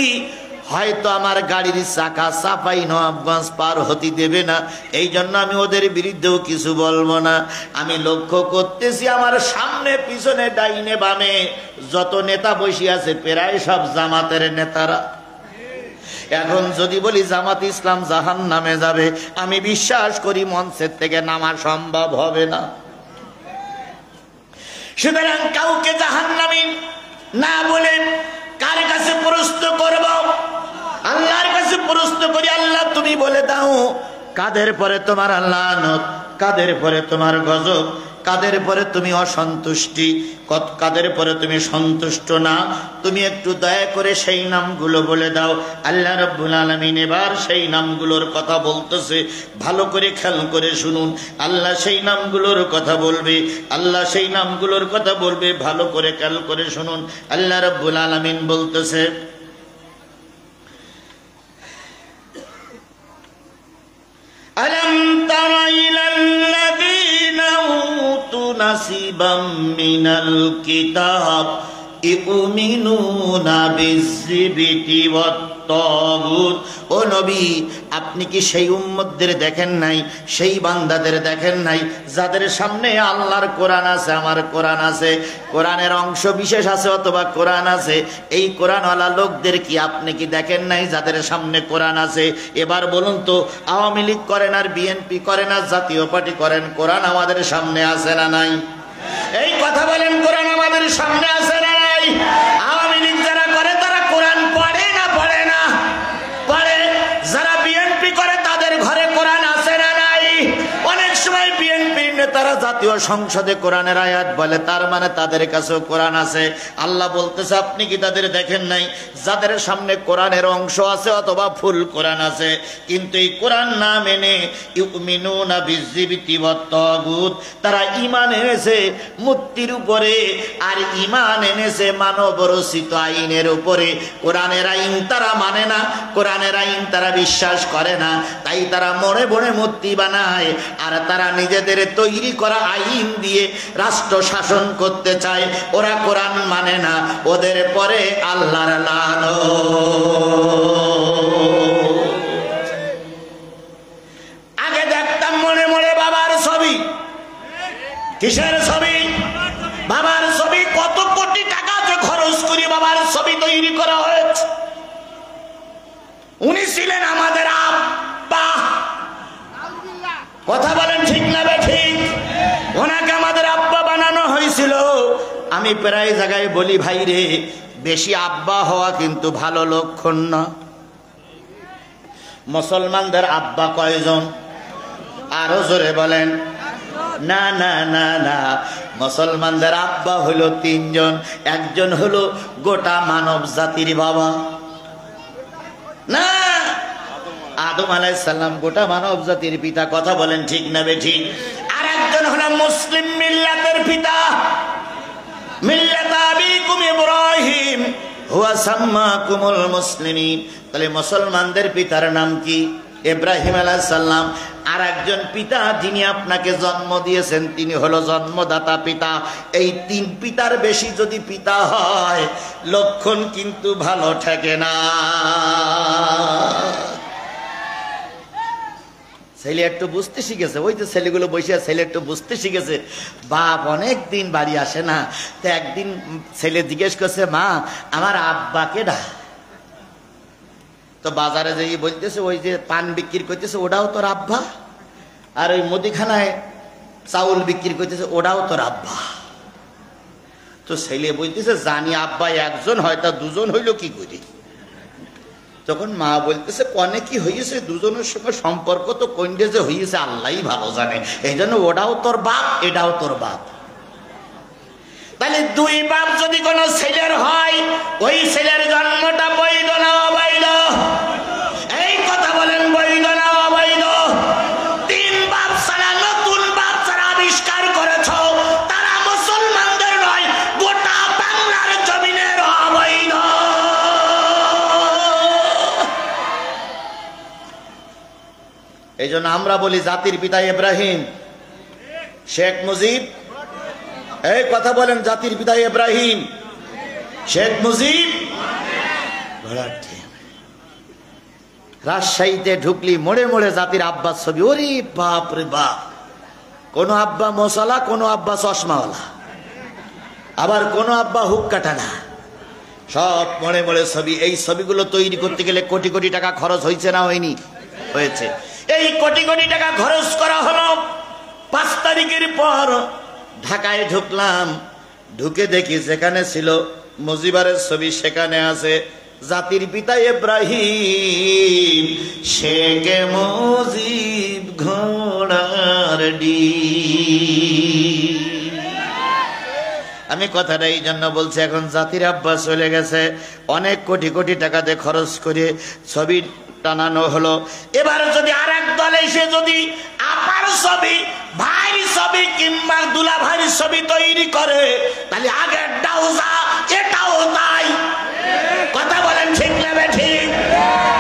হয়তো আমার গাড়ির চাকা চাপাই নবাবগঞ্জ পার হতে দেবে না। এই জন্য আমি ওদের বিরুদ্ধেও কিছু বলবো না। আমি লক্ষ্য করতেছি আমার সামনে পিছনে ডাইনে বামে যত নেতা বসে আছে প্রায় সব জামাতের নেতারা। এখন যদি বলি জামাত ইসলাম জাহান্নামে যাবে, আমি বিশ্বাস করি মঞ্চের থেকে নামা সম্ভব হবে না। সুতরাং কাউকে জাহান্নামী না বলে কার কাছে প্রশ্ন করব? আল্লাহর কাছে প্রশ্ন করি, আল্লাহ তুমি বলে দাও কাদের পরে তোমার লানত, কাদের পরে তোমার গজব, কাদের পরে তুমি অসন্তুষ্টি, কাদের পরে তুমি সন্তুষ্ট না? তুমি একটু দয়া করে সেই নামগুলো বলে দাও। আল্লাহ রাব্বুল আলামিন এবার সেই নামগুলোর কথা বলতেছে, ভালো করে খেয়াল করে শুনুন। আল্লাহ সেই নামগুলোর কথা বলবে, আল্লাহ সেই নামগুলোর কথা বলবে, ভালো করে খেয়াল করে শুনুন। আল্লাহ রাব্বুল আলামিন বলতেছে, আলাম তারা ইলাল্লাযীনা উতু নাসিবাম মিনাল কিতাব ইউমিনুনা বিযজিবিতি ওয়াত তাগুত। ও নবী, আপনি কি সেই উম্মতদের দেখেন নাই, সেই বান্দাদের দেখেন নাই যাদের সামনে আল্লাহর কোরআন আছে, আমার কোরআন আছে, কোরআনের অংশ বিশেষ আছে অথবা কোরআন আছে? এই কোরআনওয়ালা লোকদের কি আপনি কি দেখেন নাই যাদের সামনে কোরআন আছে? এবার বলুন তো, আওয়ামী লীগ করেন আর বিএনপি করেন আর জাতীয় পার্টি করেন, কোরআন আমাদের সামনে আছে না নাই? এই কথা বলেন, কোরআন আমাদের সামনে আছে না নাই? আওয়ামী লীগ যারা করে তারা কোরআন পড়ে না পড়ে না? পড়ে। যারা বিএনপি করে তাদের ঘরে কোরআন আছে না নাই? অনেক সময় বিএনপির নেতারা জাতীয় সংসদে কোরআনের আয়াত বলে, তার মানে তাদের কাছেও কোরআন আছে। আল্লাহ বলতেছে আপনি কি তাদের দেখেন নাই যাদের সামনে কোরআনের অংশ আছে অথবা ফুল কোরআন আছে, কিন্তু এই কোরআন না মেনে ইউমিনুনা বিযজিবিতি ওয়াত তাগুত, তারা ঈমান এনেছে মূর্তির উপরে আর ঈমান এনেছে মানব রচিত আইনের উপরে। কোরআনের আইন তারা মানে না, কোরআনের আইন তারা বিশ্বাস করে না, তাই তারা মনে মনে মূর্তি বানায় আর তারা নিজেদের তৈরি করা আইন দিয়ে রাষ্ট্র শাসন করতে চায়। ওরা কোরআন মানে না, ওদের পরে আল্লাহর লানত। আগে দেখতাম মনে মনে বাবার ছবি। কিসের ছবি? বাবার ছবি। কত কোটি টাকা যে খরচ করি বাবার ছবি তৈরি করা হয়েছে। উনি ছিলেন আমাদের আব্বা। কথা বলেন ঠিক না বে ঠিক? আমি প্রায় জায়গায় বলি ভাই রে, বেশি আব্বা হওয়া কিন্তু ভালো লক্ষণ না। মুসলমানদের আব্বা কয়জন? আরো জোরে বলেন। না না না না, মুসলমানদের আব্বা হলো তিনজন। একজন হলো গোটা মানব জাতির বাবা। না, আদম আলাইহিস সালাম গোটা মানব জাতির পিতা। কথা বলেন ঠিক না বেঠিক? আর একজন হলো মুসলিম মিল্লাতের পিতা, মিল্লাত আবিকুম ইব্রাহিম হুয়া সাম্মাকুমুল মুসলিমিন। তাহলে মুসলমানদের পিতার নাম কি? ইব্রাহিম আলাইহিস সালাম। আর একজন পিতা যিনি আপনাকে জন্ম দিয়েছেন তিনি হলো জন্মদাতা পিতা। এই তিন পিতার বেশি যদি পিতা হয় লক্ষণ কিন্তু ভালো থাকে না। ছেলে একটু বুঝতে শিখেছে, ওই যে ছেলেগুলো বসে ছেলে একটু বুঝতে শিখেছে। বাপ অনেক দিন বাড়ি আসে না, তো একদিন ছেলে জিজ্ঞেস করছে, মা আমার আব্বাকে ডা। তো বাজারে যেয়ে বলতেছে, ওই যে পান বিক্রি করতেছে ওটাও তোর আব্বা, আর ওই মুদিখানায় চাউল বিক্রি করতেছে ওটাও তোর আব্বা। তো ছেলে বলতেছে, জানি আব্বা একজন হয়, তা দুজন হইল কি করি? তখন মা বলতেছে, কনে কি হয়েছে, দুজনের সঙ্গে সম্পর্ক তো কোনটা যে হয়েছে আল্লাহই ভালো জানে, এই জন্য ওটাও তোর বাপ এটাও তোর বাপ। তাহলে দুই বাপ যদি কোনো ছেলের হয়, ওই ছেলের জন্মটা বৈধ না অবৈধ? এই কথা বলেন, বৈধ না অবৈধ? তিন বাপ ছাড়া নতুন বাপ ছাড়া আবিষ্কার করেছ, তারা মুসলমানদের নয়, গোটা বাংলার জমিনের অবৈধ। এই জন্য আমরা বলি জাতির পিতা ইব্রাহিম, শেখ মুজিব। এই কথা বলেন, জাতির পিতা ইব্রাহিম, শেখ মুজিব। রাজশাহীতে ঢুকলি মোড়ে মোড়ে জাতির আব্বার ছবি। ওরে বাপ রে বাপ, কোন আব্বা মশলা, কোন আব্বা চশমাওয়ালা, আবার কোন আব্বা হুক কাটানা, সব মোড়ে মোড়ে ছবি। এই ছবিগুলো তৈরি করতে গেলে কোটি কোটি টাকা খরচ হয়েছে না হয়নি? হয়েছে। এই কোটি কোটি টাকা খরচ করা হলো। 5 তারিখের পর ঢাকায় ঢুকলাম, ঢুকে দেখি যেখানে ছিল মুজিবারের ছবি সেখানে আছে জাতির পিতা ইব্রাহিম, শেখ মুজিব ঘোড়ার ডিম। আমি কথাটা এই জন্য বলছি, এখন জাতির আব্বা চলে গেছে, অনেক কোটি কোটি টাকা দিয়ে খরচ করে ছবি টানানো হলো। এবার যদি আর এক দল এসে যদি আপার ছবি, ভাইয়ের ছবি কিংবা দুলা ভাইয়ের ছবি তৈরি করে, তাহলে আগেরটাও যা এটাও তাই। কথা বলেন ঠিক না ঠিক?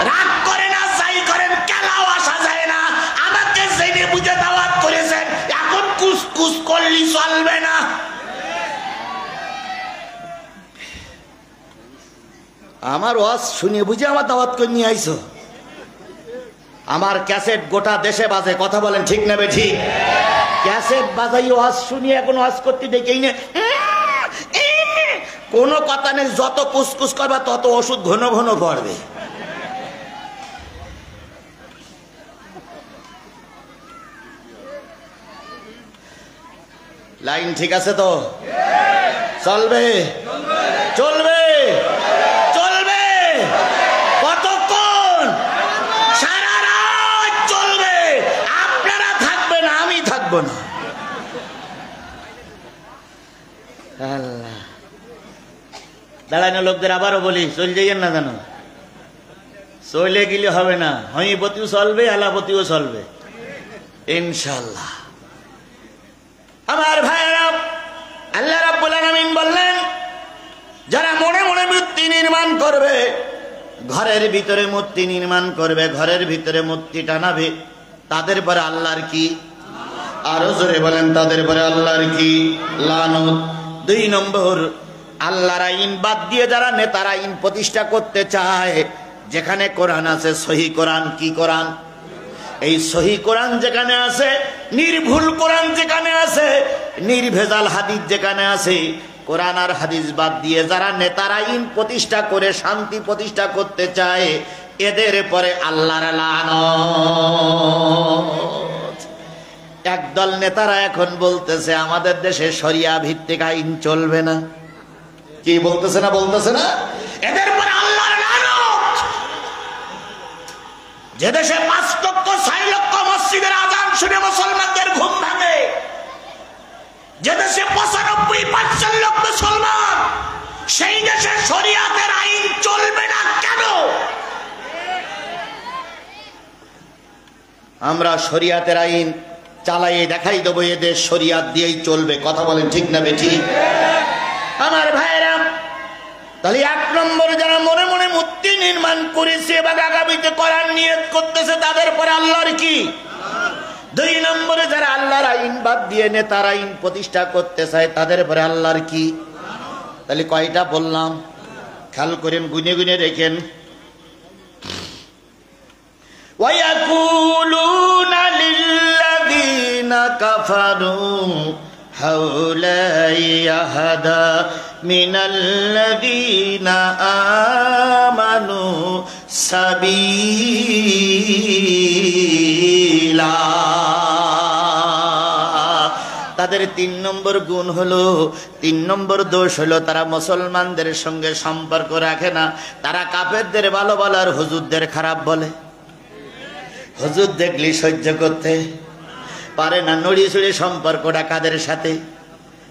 রাগ করে না যাই করেন, কেলাও আসা যায় না। আমাকে জেনে বুঝে দাওয়াত করেছেন, এখন কুসকুস করলি চলবে না। আমার ওয়াজ শুনে বুঝে আমার দাওয়াত করে নিয়ে আইছো। আমার ক্যাসেট গোটা দেশে বাজে। কথা বলেন ঠিক না ঠিক? ক্যাসেট বাজাই ওয়াজ শুনিয়ে এখন ওয়াজ করতে দেখেই না, কোনো কথা নেই। যত কুসকুস করবে তত ওষুধ ঘন ঘন পড়বে। লাইন ঠিক আছে তো? চলবে চলবে চলবে। কতক্ষণ? সারা রাত চলবে। আপনারা থাকবেন, আমি থাকবো না। আল্লাহ, দাঁড়ানো লোকদের আবারও বলি, চল যাইয়েন না জানো, চলে গেলে হবে না। হোমিওপ্যাথিও চলবে, অ্যালোপ্যাথিও চলবে ইনশাল্লাহ। আমার ভাইয়েরা, আল্লাহ রাব্বুল আলামিন বললেন, যারা মনে মনে মূর্তি নির্মাণ করবে, ঘরের ভিতরে মূর্তি নির্মাণ করবে, ঘরের ভিতরে মূর্তি টানাবে, তাদের পরে আল্লাহর কি? আরো জোরে বলেন, তাদের পরে আল্লাহর কি? লানত। 2 নম্বর, আল্লাহর আইন বাদ দিয়ে যারা নেতার আইন প্রতিষ্ঠা করতে চায়, যেখানে কোরআন আছে, সহি কোরআন, কি কোরআন? এই সহি কোরআন যেখানে আছে, নির্ভুল কোরআন যেখানে আছে, নির্ভেজাল হাদিস যেখানে আছে, কোরআন আর হাদিস বাদ দিয়ে যারা নেতার আইন প্রতিষ্ঠা করে শান্তি প্রতিষ্ঠা করতে চায়, এদের পরে আল্লাহর লানত। একদল নেতারা এখন বলতেছে আমাদের দেশে শরিয়া ভিত্তিক আইন চলবে না। কি বলতেছে না? বলতেছে না? এদের পরে আল্লাহর লানত। যে দেশে 5 লক্ষ 6 লক্ষ মসজিদের আযান শুনে মুসলমানদের ঘুম ভাঙে, যে দেশে 95% লোক মুসলমান, সেই দেশে শরিয়াতের আইন চলবে না কেন? আমরা শরিয়াতের আইন চালাইয়ে দেখাই দেবো, এদের শরিয়াত দিয়েই চলবে। কথা বলেন ঠিক না বেঠিক? আমার ভাইরা, তাহলে 1 নম্বর যারা মনে মনে মূর্তি নির্মাণ করেছে এবং আগামীতে করার নিয়ত করতেছে, তাদের পরে আল্লাহর কি? 2 নম্বরে যারা আল্লাহর আইন বাদ দিয়ে নেতার আইন প্রতিষ্ঠা করতে চায়, তাদের পরে আল্লাহর কি? তাহলে কয়টা বললাম? খেয়াল করেন, গুনে গুনে দেখেন। وَيَقُولُونَ لِلَّذِينَ كَفَرُوا هَؤُلَاءِ أَهْدَىٰ مِنَ الَّذِينَ آمَنُوا سَبِيلًا। তাদের 3 নম্বর গুণ হলো, 3 নম্বর দোষ হলো, তারা মুসলমানদের সঙ্গে সম্পর্ক রাখে না। তারা কাফেরদের ভালো বলে আর হুজুরদের খারাপ বলে। হুজুর দেখলি সহ্য করতে পারে না, নড়িয়ে চড়িয়ে সম্পর্কটা কাদের সাথে?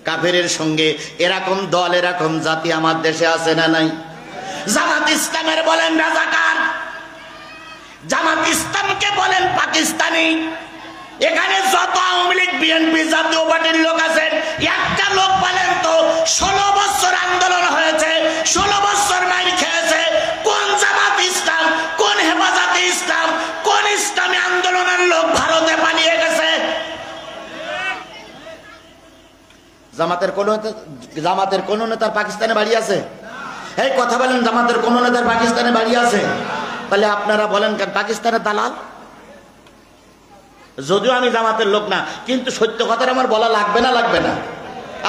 কাফেরের সঙ্গে। এরকম দল, এরকম জাতি আমার দেশে আছে না নাই? জামাত ইসলামের বলেন রাজাকার, জামাত ইসলামকে বলেন পাকিস্তানি। এখানে যত আওয়ামী লীগ বিএনপি জাতীয় পার্টির লোক আছেন, একটা লোক বলেন তো 16 বছর আন্দোলন হয়েছে, 16 বছর মাইর খেয়েছে, কোন জামাত ইসলাম, কোন হেফাজতে ইসলাম, কোন ইসলামী আন্দোলনের লোক ভারতে পালিয়ে গেছে? জামাতের কোন নেতার পাকিস্তানে বাড়ি আছে? এই কথা বলেন, জামাতের কোন নেতার পাকিস্তানে বাড়ি আছে? তাহলে আপনারা বলেন কেন পাকিস্তানের দালাল? যদিও আমি জামাতের লোক না, কিন্তু সত্য কথাটা আমার বলা লাগবে না? লাগবে না?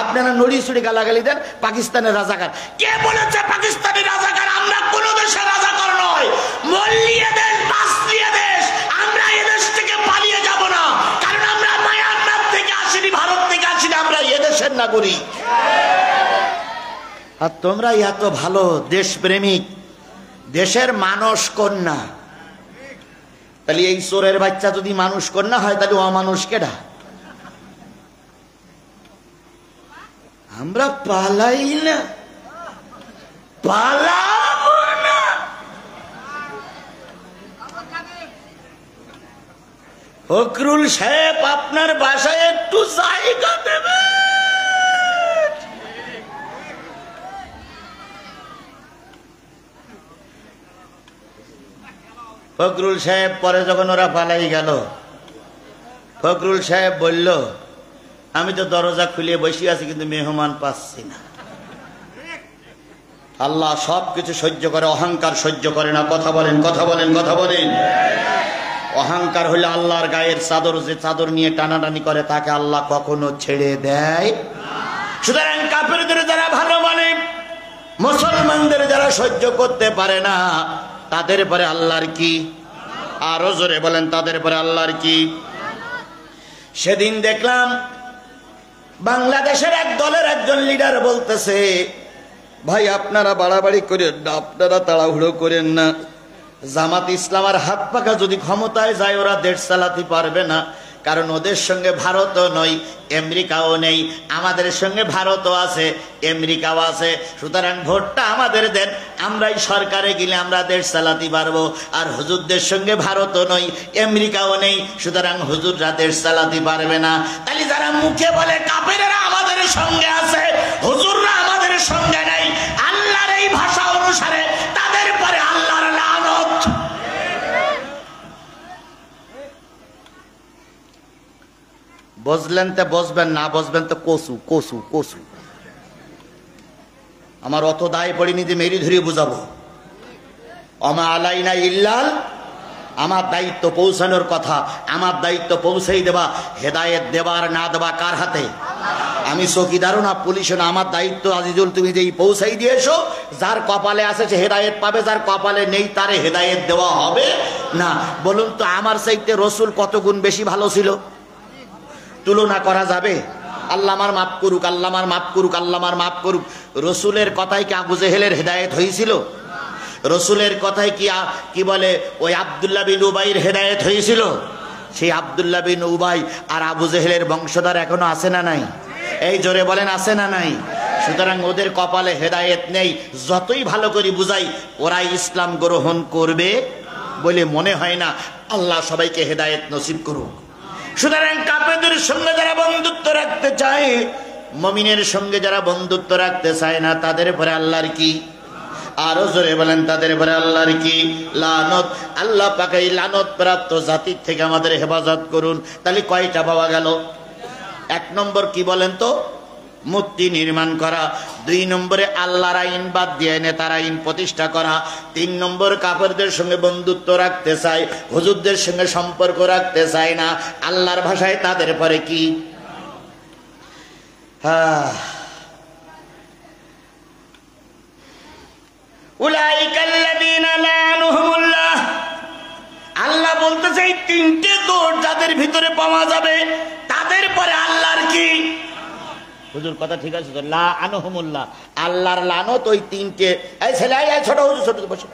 আপনারা নড়ি ছুড়ি গালাগালি দেন পাকিস্তানের রাজাকার। কে বলেছে পাকিস্তানি রাজাকার? আমরা কোন দেশের রাজাকার নয়। মল্লিয়ে দেশ, বাঁচলিয়ে দেশ, আমরা এদেশ থেকে পালিয়ে যাব না, কারণ আমরা মায়ানমার থেকে আসিনি, ভারত থেকে আসিনি, আমরা এদেশের নাগরিক। আর তোমরা এত ভালো দেশপ্রেমিক, দেশের মানুষ কন্যা, তাহলে এই চোরের বাচ্চা যদি মানুষ কন্যা হয়, তাহলে অমানুষ কেডা? আমরা পালাই না, পালাবো না। ফখরুল সাহেব আপনার বাসায় একটু জায়গা দেবে? ফখরুল সাহেব পরে যখন ওরা পালাই গেল, ফখরুল সাহেব বলল, আমি তো দরজা খুলে বসে আছি কিন্তু মেহমান পাচ্ছি না। আল্লাহ সব কিছু সহ্য করে, অহংকার সহ্য করে না। কথা বলেন, কথা বলেন, কথা বলেন। অহংকার হলে আল্লাহর গায়ের চাদর, যে চাদর নিয়ে টানাটানি করে, তাকে আল্লাহ কখনো ছেড়ে দেয়। সুতরাং কাফেরদের যারা ভালো মানে, মুসলমানদের যারা সহ্য করতে পারে না, তাদের পরে আল্লাহর কি? আরো জোরে বলেন, তাদের পরে আল্লাহর কি? সেদিন দেখলাম বাংলাদেশের এক দলের একজন লিডার বলতেছে, ভাই আপনারা বাড়াবাড়ি করেন না, আপনারা তাড়াহুড়ো করেন না। জামাত ইসলাম আর হাত পাকা যদি ক্ষমতায় যায়, ওরা দেশ চালাতে পারবে না, কারণ ওদের সঙ্গে ভারতও নয়, আমেরিকাও নেই। আমাদের সঙ্গে ভারতও আছে, আমেরিকাও আছে। সুতরাং ভোটটা আমাদের দেন, আমরাই সরকারে গেলে আমরা দেশ চালাতে পারবো। আর হুজুরদের সঙ্গে ভারতও নয়, আমেরিকাও নেই, সুতরাং হুজুররা দেশ চালাতে পারবে না। তাহলে যারা মুখে বলে কাফেরেরা আমাদের সঙ্গে আছে, হুজুররা আমাদের সঙ্গে নেই, আল্লাহর এই ভাষা অনুসারে তাদের পরে আল্লাহর লানত। বুঝলেন তো বুঝবেন, না বুঝবেন তো কসু কসু কসু। আমার অত দায় পড়িনি যে মেরি ধরে বুঝাবো। আমা আলাইনা ইল্লাল, আমার দায়িত্ব পৌঁছানোর কথা, আমার দায়িত্ব পৌঁছেই দেবা। হেদায়েত দেবার না দেবা কার হাতে? আমি চৌকিদারও না, পুলিশও না, আমার দায়িত্ব। আজিজুল তুমি যেই পৌঁছাই দিয়েছো, যার কপালে আছে সে হেদায়েত পাবে, যার কপালে নেই তারে হেদায়েত দেওয়া হবে না। বলুন তো আমার চাইতে রসুল কত গুণ বেশি ভালো ছিল? তুলনা করা যাবে? আল্লাহ আমার মাফ করুক, আল্লাহ আমার মাফ করুক, আল্লাহ আমার মাফ করুক। রসুলের কথায় কি আবু জেহেলের হেদায়েত হয়েছিল? রসুলের কথায় কি বলে ওই আব্দুল্লাহ বিন উবাইর হেদায়েত হয়েছিল? সেই আব্দুল্লাহ বিন উবাই আর আবু জেহেলের বংশধর এখনো আছে না নাই? এই জোরে বলেন, আছে না নাই? সুতরাং ওদের কপালে হেদায়েত নেই। যতই ভালো করে বুঝাই ওরা ইসলাম গ্রহণ করবে বলে মনে হয় না। আল্লাহ সবাইকে হেদায়েত নসিব করুক। সুতরাং কাফেরদের সঙ্গে যারা বন্ধুত্ব রাখতে চায়, মুমিনের সঙ্গে যারা বন্ধুত্ব রাখতে চায় না, তাদের পরে আল্লাহর কি? আরো জোরে বলেন, তাদের পরে আল্লাহর কি? লানত। আল্লাহ পাক এই লানত প্রাপ্ত জাতির থেকে আমাদের হেফাজত করুন। তাহলে কয়টা পাওয়া গেল? 1 নম্বর কি বলেন তো? মূর্তি নির্মাণ করা। 2 নম্বরে আল্লাহর আইন বাদ দিয়ে নেতার আইন প্রতিষ্ঠা করা। 3 নম্বর কাফেরদের সঙ্গে বন্ধুত্ব রাখতে চায়, হুজুরদের সঙ্গে সম্পর্ক রাখতে চায় না। আল্লাহর ভাষায় তাদের পরে কি? উলাইকাল্লাযীনা লাআনুহুমুল্লাহ। আল্লাহ বলতেছে এই 3টে দোষ যাদের ভিতরে পাওয়া যাবে তাদের পরে আল্লাহর কি? হুজুর কথা ঠিক আছে তো? লাআনুহুমুল্লাহ, আল্লাহর লানত ওই 3টে। এই ছেলে, এই ছোট হুজুর, ছোট বসো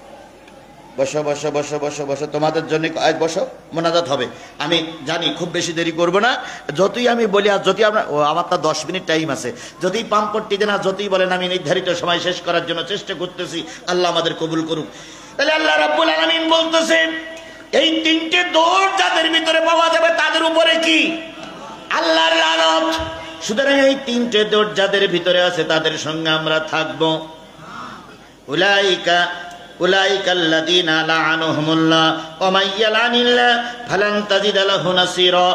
বসো বসো বসো বসো বসো, তোমাদের জন্য আজ বসো, মোনাজাত হবে। আমি জানি খুব বেশি দেরি করবো না। যতই আমি বলি, আর যদি আমার তা 10 মিনিট টাইম আছে, যদি পাম্পট্টি দেন, যতই বলেন, আমি নির্ধারিত সময় শেষ করার জন্য চেষ্টা করতেছি। আল্লাহ আমাদের কবুল করুক। তাহলে আল্লাহ রাব্বুল আলামিন বলতেছে এই 3টে দোষ যাদের ভিতরে পাওয়া যাবে তাদের উপরে কি? আল্লাহর লানত। সুতরাং এই 3টে দোষ যাদের ভিতরে আছে তাদের সঙ্গে আমরা থাকবো। উলাইকাল্লাযীনা লাআনুহুমুল্লাহ ওয়া মান ইয়ালানিল্লাহ ফালান তাজিদা লাহু নাসীরা।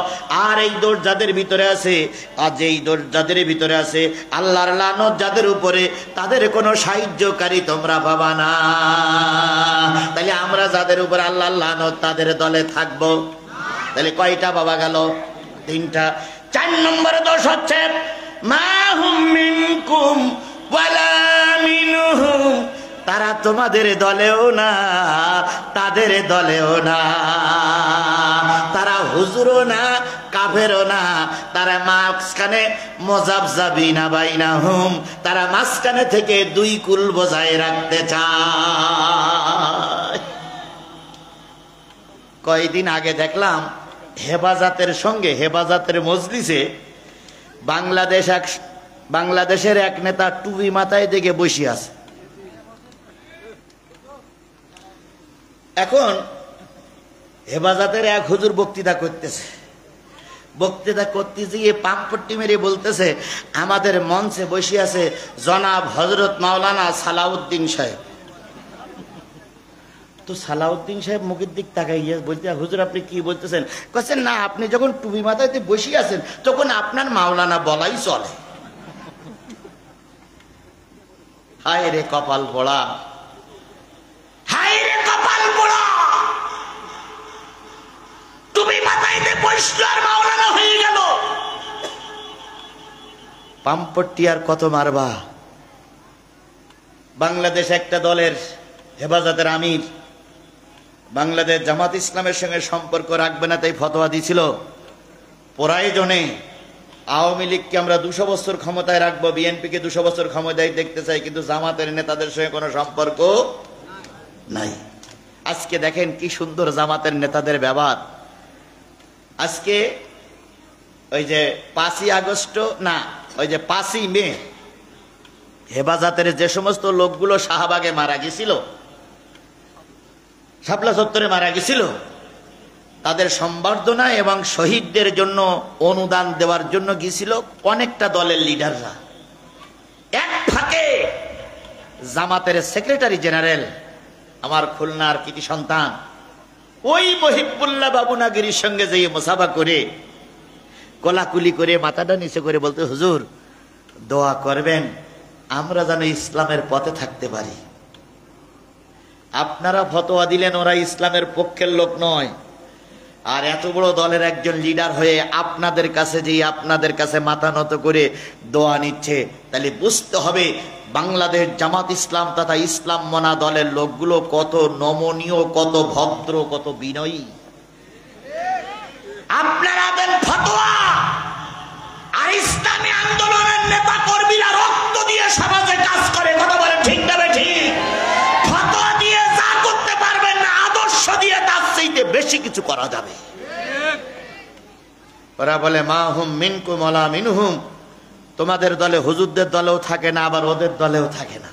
আর এই দোষ যাদের ভিতরে আছে, আর যেই দোষ যাদের ভিতরে আছে, আল্লাহর লানত যাদের উপরে, তাদের কোনো সাহায্যকারী তোমরা পাবা না। তাহলে আমরা যাদের উপর আল্লাহর লানত তাদের দলে থাকবো। তাহলে কয়টা পাওয়া গেল? 3টা। 4 নম্বর দোষ হচ্ছে মা হুম মিনকুম ওয়ালা মিনহুম। তারা তোমাদের দলেও না, তাদের দলেও না। তারা হুজুরও না, কাফেরও না। তারা মাঝখানে মুযাবযাবিনা বাইনাহুম, তারা মাঝখানে থেকে 2 কুল বজায় রাখতে চায়। কয়েকদিন আগে দেখলাম হেফাজতের সঙ্গে, হেফাজতের মজলিসে বাংলাদেশের এক নেতা টুপি মাথায় দেখে বসে আছে। এখন হেফাজতের এক হুজুর বক্তৃতা করতেছে, বক্তৃতা করতে গিয়ে পাম্পট্টি মেরে বলতেছে আমাদের মঞ্চে বসে আছে জনাব হযরত মাওলানা সালাউদ্দিন সাহেব। তো সালাউদ্দিন সাহেব মুখের দিক তাকাইয়া বলতে, হুজুর আপনি কি বলতেছেন? বলছেন না, আপনি যখন টুপি মাথায় বসে আছেন তখন আপনার মাওলানা বলাই চলে। হায় রে কপাল পোড়া, হায় রে কপাল পোড়া। টুপি মাথায় বসলো আর মাওলানা হয়ে গেল। পাম্পট্টি আর কত মারবা? বাংলাদেশ একটা দলের হেফাজতের আমির বাংলাদেশ জামাত ইসলামের সঙ্গে সম্পর্ক রাখবে না, তাই ফতোয়া দিয়েছিল প্রয়োজনে আওয়ামী লীগকে আমরা 200 বছর ক্ষমতায় রাখবো, বিএনপিকে 200 বছর ক্ষমতায় দেখতে চাই, কিন্তু জামাতের নেতাদের সঙ্গে কোনো সম্পর্ক নাই। আজকে দেখেন কি সুন্দর জামাতের নেতাদের ব্যবহার। আজকে ওই যে 5ই আগস্ট না, ওই যে 5ই মে হেফাজতের যে সমস্ত লোকগুলো শাহবাগে মারা গেছিল, শাপলা চত্বরে মারা গেছিল, তাদের সম্বর্ধনা এবং শহীদদের জন্য অনুদান দেওয়ার জন্য গিয়েছিল অনেকটা দলের লিডাররা। এক ফাঁকে জামাতের সেক্রেটারি জেনারেল, আমার খুলনার কৃতি সন্তান, ওই মহিবুল্লাহ বাবুনাগিরির সঙ্গে যেয়ে মুসাফা করে কোলাকুলি করে মাথাটা নিচে করে বলতে, হুজুর দোয়া করবেন আমরা যেন ইসলামের পথে থাকতে পারি। আপনারা ফতোয়া দিলেন ওরা ইসলামের পক্ষের লোক নয়, আর এত বড় দলের একজন লিডার হয়ে আপনাদের কাছে যে আপনাদের কাছে মাথা নত করে দোয়া নিচ্ছে, তাহলে বুঝতে হবে বাংলাদেশ জামাত ইসলাম তথা ইসলাম মনা দলের লোকগুলো কত নমনীয়, কত ভদ্র, কত বিনয়ী। আপনারা দেন ফতোয়া, ইসলামী আন্দোলনের নেতা কর্মীরা রক্ত দিয়ে সমাজে কাজ করে, কথা বলে ঠিক না ঠিক? ফতোয়া দিয়ে যা করতে পারবেন না, আদর্শ দিয়ে তার চাইতে বেশি কিছু করা যাবে। ওরা বলে মা হুম মিনকুম ওয়ালা মিনহুম, তোমাদের দলে হুজুরদের দলেও থাকে না, আবার ওদের দলেও থাকে না,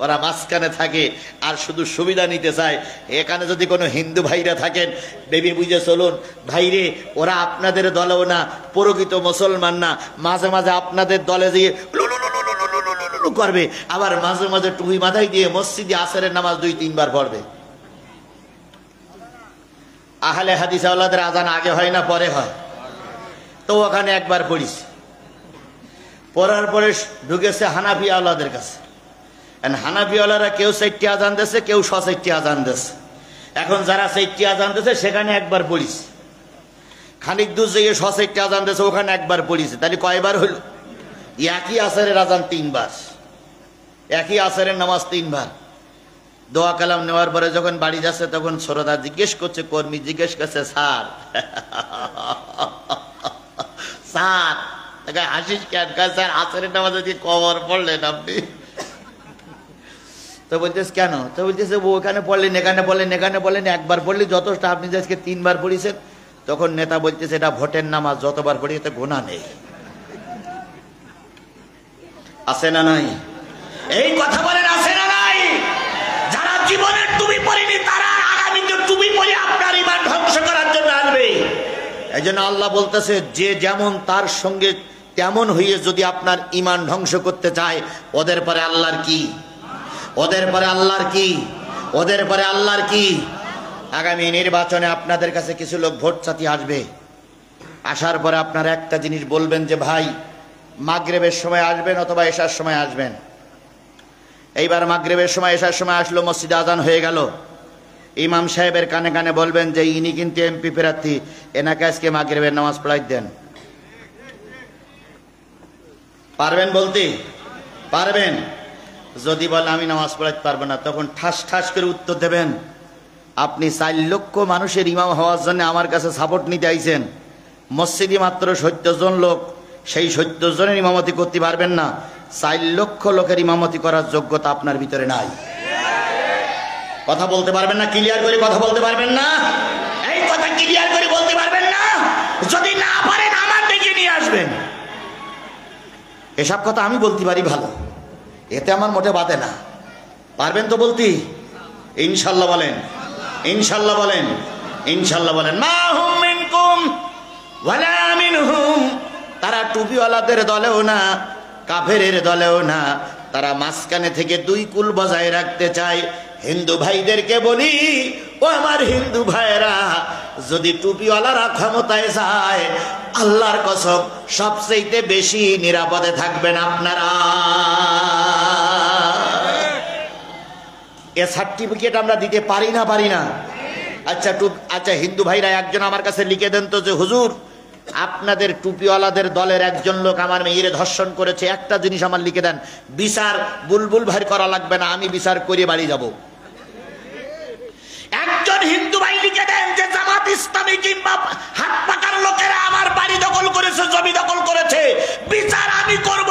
ওরা মাঝখানে থাকে আর শুধু সুবিধা নিতে চায়। এখানে যদি কোনো হিন্দু ভাইরা থাকেন, বেবি বুঝে চলুন ভাইরে, ওরা আপনাদের দলেও না, প্রকৃত মুসলমান না, মাঝে মাঝে আপনাদের দলে দিয়ে করবে, আবার মাঝে মাঝে টুপি মাথায় দিয়ে মসজিদে আসরের নামাজ 2-3 বার পড়বে। আহলে হাদিস আওলাদের আজান আগে হয় না পরে হয়? তো ওখানে একবার পড়িস, পড়ার পরে ঢুকেছে হানাফি আওলাদের কাছে। হানাফি আওলারা কেউ 4টি আজান দিয়েছে, কেউ 6টি আজান দিয়েছে। এখন যারা 4টি আজান দিয়েছে সেখানে একবার পড়িস, খানিক দূর যেয়ে 6টি আজান দিয়েছে ওখানে একবার পড়িছে, তাহলে কয়বার হইল? একই আসরের আজান 3 বার, একই আসরের নামাজ 3 বার। দোয়া কালাম নেওয়ার পরে যখন বাড়ি যাচ্ছে তখন শ্রোতা জিজ্ঞেস করছে, কর্মী জিজ্ঞেস করছে, স্যার স্যার হাসিস কেন? স্যার আসরের নামাজে দিয়ে কবর পড়লেন আপনি? তো বলতেস কেন? তো বলতেছে ওখানে পড়লেন, এখানে পড়লেন, এখানে পড়লেন, একবার পড়লি যথেষ্ট, আপনি যে আজকে 3 বার পড়িছেন। তখন নেতা বলতেছে এটা ভোটের নামাজ, যতবার পড়ি এতে গোনা নেই। আছে না নাই? এই কথা বলেন আছে না নাই? যারা জীবনের টুপি পরেনি তারা আগামীতে টুপি পরে আপনার ঈমান ধ্বংস করার জন্য আসবে। এই জন্য আল্লাহ বলতেছে, যে যেমন তার সঙ্গে তেমন হয়ে যদি আপনার ঈমান ধ্বংস করতে চায়, ওদের পরে আল্লাহর কি? ওদের পরে আল্লাহর কি? ওদের পরে আল্লাহর কি? আগামী নির্বাচনে আপনাদের কাছে কিছু লোক ভোট চাইতে আসবে। আসার পরে আপনারা একটা জিনিস বলবেন যে ভাই মাগরিবের সময় আসবেন অথবা এশার সময় আসবেন। এইবার মাগরিবের সময় এশার সময় আসলো, মসজিদে আজান হয়ে গেল, ইমাম সাহেবের কানে কানে বলবেন যে ইনি কিন্তু এমপি প্রার্থী, এনাকে আজকে মাগরিবের নামাজ পড়াই দেন। পারবেন বলতে? পারবেন? যদি বলে আমি নামাজ পড়াইতে পারবো না, তখন ঠাস ঠাস করে উত্তর দেবেন, আপনি 4 লক্ষ মানুষের ইমাম হওয়ার জন্য আমার কাছে সাপোর্ট নিতে আইছেন, মসজিদে মাত্র 70 জন লোক, সেই 70 জনের ইমামতি করতে পারবেন না, 4 লক্ষ লোকের ইমামতি করার যোগ্যতা আপনার ভিতরে নাই। কথা বলতে পারবেন না? ক্লিয়ার করে কথা বলতে পারবেন না? এই কথা ক্লিয়ার করে বলতে পারবেন না? যদি না পারেন আমার ডেকে নিয়ে আসবেন। এসব কথা আমি বলতে পারি ভালো, এতে আমার মোটে বাধে না। পারবেন তো বলতে? ইনশাল্লাহ বলেন, ইনশাল্লাহ বলেন, ইনশাল্লাহ বলেন। মা হুম মিনকুম ওয়ালা মিনহুম, তারা টুপিওয়ালাদের দলেও না, কাফেরের দলেও না, তারা মাঝখানে থেকে 2 কুল বজায় রাখতে চায়। হিন্দু ভাইদেরকে বলি, ও আমার হিন্দু ভাইরা, যদি টুপিওয়ালারা ক্ষমতায় যায়, আল্লাহর কসম সবচেয়ে বেশি নিরাপদে থাকবেন আপনারা। এ সার্টিফিকেট আমরা দিতে পারি না? পারি না? আচ্ছা হিন্দু ভাইরা একজন আমার কাছে লিখে দেন তো যে হুজুর আপনাদের টুপিওয়ালাদের দলের একজন লোক আমার মেয়েরে ধর্ষণ করেছে, একটা জিনিস আমার লিখে দেন, বিচার বুলবুল ভাই করা লাগবে না, আমি বিচার করে বাড়ি যাব। একজন হিন্দু ভাই লিখে দেন যে জামাত ইসলামী কিংবা হাত পাকার লোকেরা আমার বাড়ি দখল করেছে, জমি দখল করেছে, বিচার আমি করব।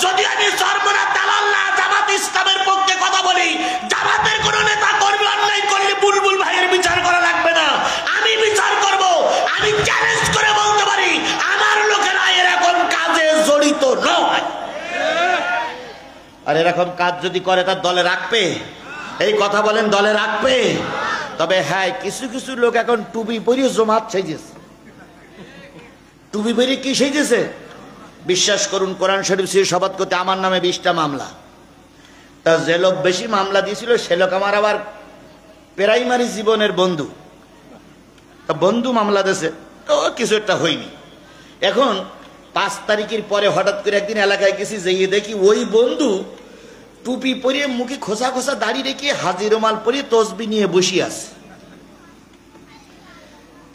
যদি আমি সর্বনা দালাল না জামাত ইসলামের পক্ষে কথা বলি, জামাতের কোন নেতা কর্মী অন্যায় করলে বুলবুল ভাইয়ের বিচার করা লাগবে না, আমি বিচার করব। আমি চ্যালেঞ্জ করে বলতে পারি আমার লোকেরা এরকম কাজে জড়িত নয়। আর এরকম কাজ যদি করে তার দলে রাখবে? এই কথা বলেন, দলে রাখবে? তবে হ্যাঁ, কিছু কিছু লোক এখন টুপি পরিয়ে জমাত সেজেছে। টুপি পরিয়ে কি সেজেছে? বিশ্বাস করুন, কোরআন শরীফ দিয়ে শপথ করতে আমার নামে 20টা মামলা। তা যে লোক বেশি মামলা দিয়েছিল সে লোক আমার আবার প্রাইমারি জীবনের বন্ধু, তা বন্ধু মামলা দিয়েছে, তো কিছু একটা হয়নি। এখন 5 তারিখের পরে হঠাৎ করে একদিন এলাকায় গেছি, যেয়ে দেখি ওই বন্ধু টুপি পরিয়ে মুখে খোসা খোসা দাড়ি রেখে হাজির রুমাল পরিয়ে তসবি নিয়ে বসে আছে।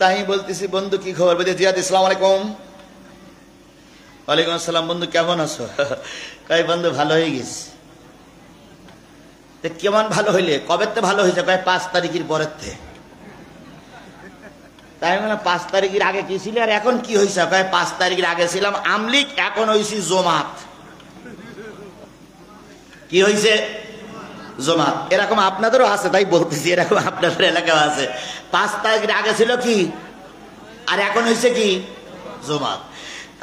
তাই বলতেছি, বন্ধু কি খবর? বলতে জিয়াদ, আসসালামু আলাইকুম। ওয়ালাইকুম আসসালাম। বন্ধু কেমন আছো? কয় বন্ধু ভালো হয়ে গেছি। কেমন ভালো হইলে? কবে তো ভালো হয়েছে? কয় 5 তারিখের পরের থেকে। তাই মানে 5 তারিখের আগে কি ছিল আর এখন কি হয়েছে? 5 তারিখের আগে ছিলাম আমলিগ, এখন হয়েছি জমাত। কি হয়েছে? জমাত। এরকম আপনাদেরও আছে, তাই বলতেছি, এরকম আপনাদের এলাকাও আছে। 5 তারিখের আগে ছিল কি আর এখন হয়েছে কি? জমাত।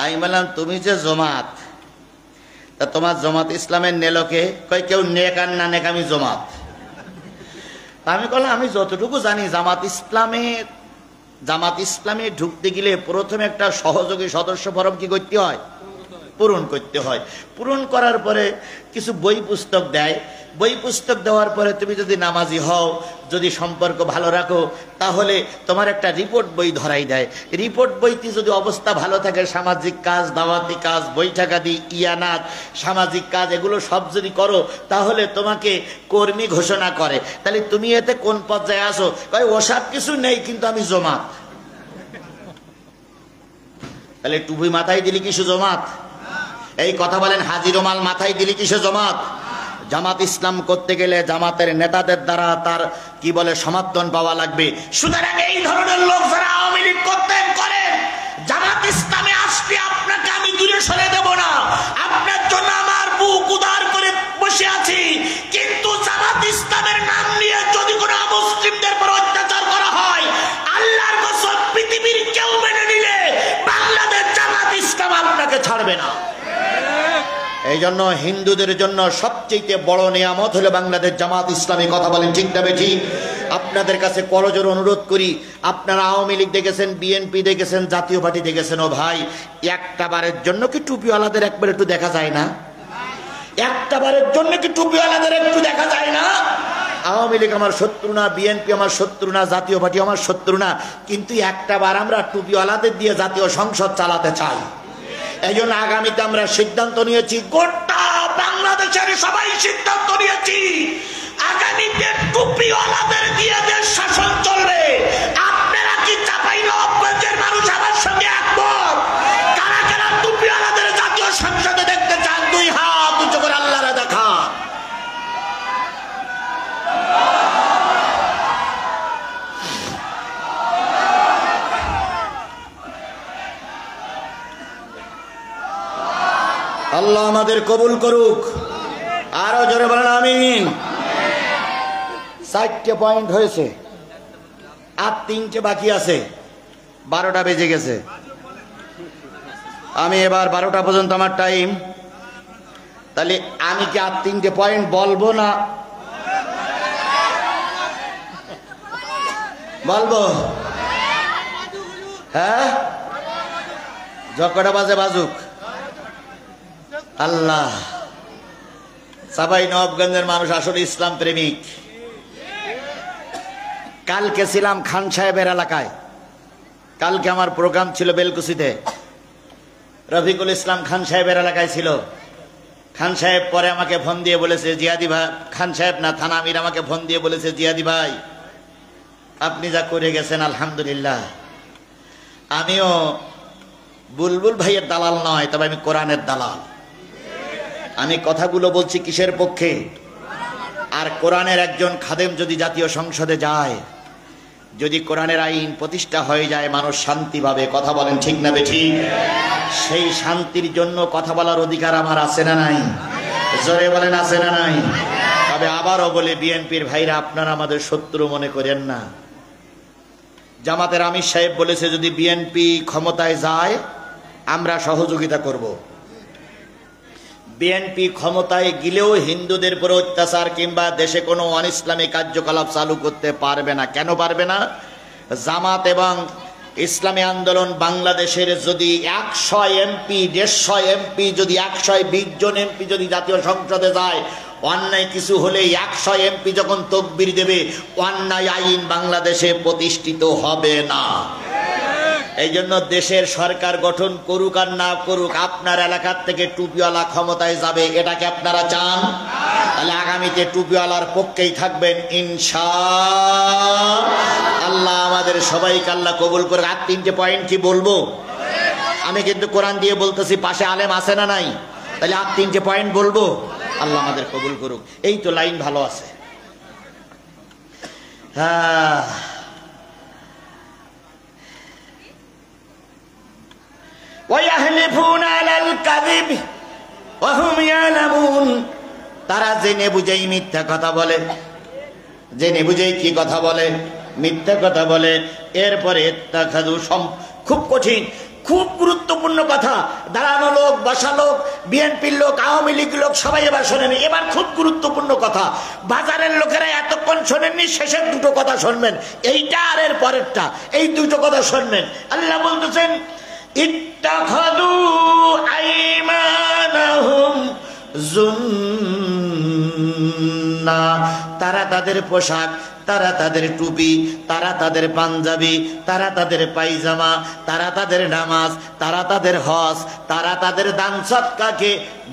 আমি বললাম তুমি যে জমাত, তা তোমার জমাত ইসলামের নেলোকে? কই কেউ নেক আর না নেক, আমি জমাত। আমি বললাম আমি যতটুকু জানি জামাত ইসলামে ঢুকতে গেলে প্রথমে একটা সহযোগী সদস্য ফরম কি করতে হয়? পূরণ করতে হয়। পূরণ করার পরে কিছু বই পুস্তক দেয়। বই পুস্তক দেওয়ার পরে তুমি যদি নামাজি হও, যদি সম্পর্ক ভালো রাখো, তাহলে তোমার একটা রিপোর্ট বই ধরাই দেয়। রিপোর্ট বইতে যদি অবস্থা ভালো থাকে, সামাজিক কাজ, দাওয়াতি কাজ, বৈঠাকাদি, ইয়ানাত, সামাজিক কাজ, এগুলো সব যদি করো, তাহলে তোমাকে কর্মী ঘোষণা করে। তাহলে তুমি এতে কোন পর্যায়ে আসো? কই ওসব কিছু নেই, কিন্তু আমি জমাত। তাহলে টুপি মাথায় দিলি কিসে জমাত? এই কথা বলেন, হাজি রুমাল মাথায় দিলি কিসে জমাত? জামাত ইসলাম করতে গেলে জামাতের নেতাদের দ্বারা তার কি বলে সমর্থন পাওয়া লাগবে। সুতরাং এই ধরনের লোক যারা আওয়ামী লীগ করতেন করেন, জামাত ইসলামে আসলে আপনাকে আমি দূরে সরে দেব না। আপনার জন্য আমার বুক উদার করে বসে আছি। কিন্তু জামাত ইসলামের নাম নিয়ে যদি কোনো মুসলিমদের উপর অত্যাচার করা হয়, আল্লাহর কসম পৃথিবীর কেউ মেনে নিলে বাংলাদেশ জামাত ইসলাম আপনাকে ছাড়বে না। এই জন্য হিন্দুদের জন্য সবচেয়ে বড় নিয়ামত হলো বাংলাদেশ জামাত ইসলামী। কথা বলেন ঠিক না ঠিক? আপনাদের কাছে করজোড়ে অনুরোধ করি, আপনারা আওয়ামী লীগ দেখেছেন, বিএনপি দেখেছেন, জাতীয় পার্টি দেখেছেন, ও ভাই একটা বারের জন্য কি টুপিওয়ালাদের একবার একটু দেখা যায় না? একটা বারের জন্য কি টুপিওয়ালাদের একটু দেখা যায় না? আওয়ামী লীগ আমার শত্রু না, বিএনপি আমার শত্রু না, জাতীয় পার্টি আমার শত্রু না, কিন্তু একটা বার আমরা টুপিওয়ালাদের দিয়ে জাতীয় সংসদ চালাতে চাই। এই জন্য আগামীতে আমরা সিদ্ধান্ত নিয়েছি, গোটা বাংলাদেশের সবাই সিদ্ধান্ত নিয়েছি, আগামীতে টুপিওয়ালাদের দিয়ে দেশ শাসন চলবে। আপনারা কি চাঁপাইনবাবগঞ্জের মানুষ আমার সঙ্গে একমত? কারা কারা টুপিওয়ালাদের জাতীয় সংসদে দেখতে চান? 2 হাত উঁচু করে আল্লাহরে দেখা। আল্লাহ আমাদের কবুল করুক। আরো জোরে বলেন আমিন। 4টে পয়েন্ট হয়েছে, আর 3টে বাকি আছে। 12টা বেজে গেছে। আমি এবার 12টা পর্যন্ত আমার টাইম। তাহলে আমি কি আর 3টে পয়েন্ট বলবো না বলবো? হ্যাঁ, যকটা বাজে বাজুক। আল্লাহ, চাঁপাইনবাবগঞ্জের মানুষ আসলে ইসলাম প্রেমিক। কালকে ছিলাম খান সাহেবের এলাকায়। কালকে আমার প্রোগ্রাম ছিল বেলকুচিতে। রফিকুল ইসলাম খান সাহেবের এলাকায় ছিল। খান সাহেব পরে আমাকে ফোন দিয়ে বলেছে, জিয়াদি ভাই, খান সাহেব না থানা আমির আমাকে ফোন দিয়ে বলেছে, জিয়াদি ভাই আপনি যা করে গেছেন আলহামদুলিল্লাহ। আমিও বুলবুল ভাইয়ের দালাল নয়, তবে আমি কোরআনের দালাল। আমি কথাগুলো বলছি কিসের পক্ষে? আর কোরআনের একজন খাদেম যদি জাতীয় সংসদে যায়, যদি কোরআনের আইন প্রতিষ্ঠা হয়ে যায়, মানুষ শান্তি পাবে। কথা বলেন ঠিক না বেঠিক? সেই শান্তির জন্য কথা বলার অধিকার আমার আছে না নাই? জোরে বলেন আছে না নাই? তবে আবারও বলে, বিএনপির ভাইরা আপনারা আমাদের শত্রু মনে করেন না। জামাতের আমির সাহেব বলেছে, যদি বিএনপি ক্ষমতায় যায় আমরা সহযোগিতা করব। বিএনপি ক্ষমতায় গেলেও হিন্দুদের উপর অত্যাচার কিংবা দেশে কোনো অনিসলামী কার্যকলাপ চালু করতে পারবে না। কেন পারবে না? জামাত এবং ইসলামী আন্দোলন বাংলাদেশের যদি 100 এমপি, 150 এমপি, যদি 120 জন এমপি যদি জাতীয় সংসদে যায়, অন্যায় কিছু হলে 100 এমপি যখন তকবির দেবে, অন্যায় আইন বাংলাদেশে প্রতিষ্ঠিত হবে না। এই জন্য দেশের সরকার গঠন করুক আর না করুক, আপনার এলাকার থেকে টুপিওয়ালা ক্ষমতায় যাবে, এটাকে আপনারা চান? তাহলে আগামীতে টুপিওয়ালার পক্ষেই থাকবেন ইনশাআল্লাহ। আমাদের সবাইকে আল্লাহ কবুল করে। আর 3টে পয়েন্ট কি বলবো? আমি কিন্তু কোরআন দিয়ে বলতেছি, পাশে আলেম আছে না নাই? তাহলে আর 3টে পয়েন্ট বলবো। আল্লাহ আমাদের কবুল করুক। এই তো লাইন ভালো আছে। হ্যাঁ, ওয়াহলিফুনা আলাল কাযিব ওয়া হুম ইয়ালামুন। তারা জেনে বুঝেই মিথ্যা কথা বলে, জেনে বুঝেই কি কথা বলে? মিথ্যা কথা বলে। এরপরে ইত্তাখাযু, খুব কঠিন, খুব গুরুত্বপূর্ণ কথা। দাঁড়ানো লোক, বসা লোক, বিএনপির লোক, আওয়ামী লীগ লোক, সবাই এবার শোনেন। এবার খুব গুরুত্বপূর্ণ কথা। বাজারের লোকেরা এতক্ষণ শোনেননি, শেষের দুটো কথা শুনবেন, এইটা আর এর পরেরটা, এই দুটো কথা শুনবেন। আল্লাহ বলতেছেন ইত্তাখাযু আইমানাহুম যুন্না। তারা তাদের পোশাক, তারা তাদের টুপি, তারা তাদের পাঞ্জাবি, তারা তাদের পায়জামা, তারা তাদের নামাজ, তারা তাদের হজ, তারা তাদের দান সদকাকে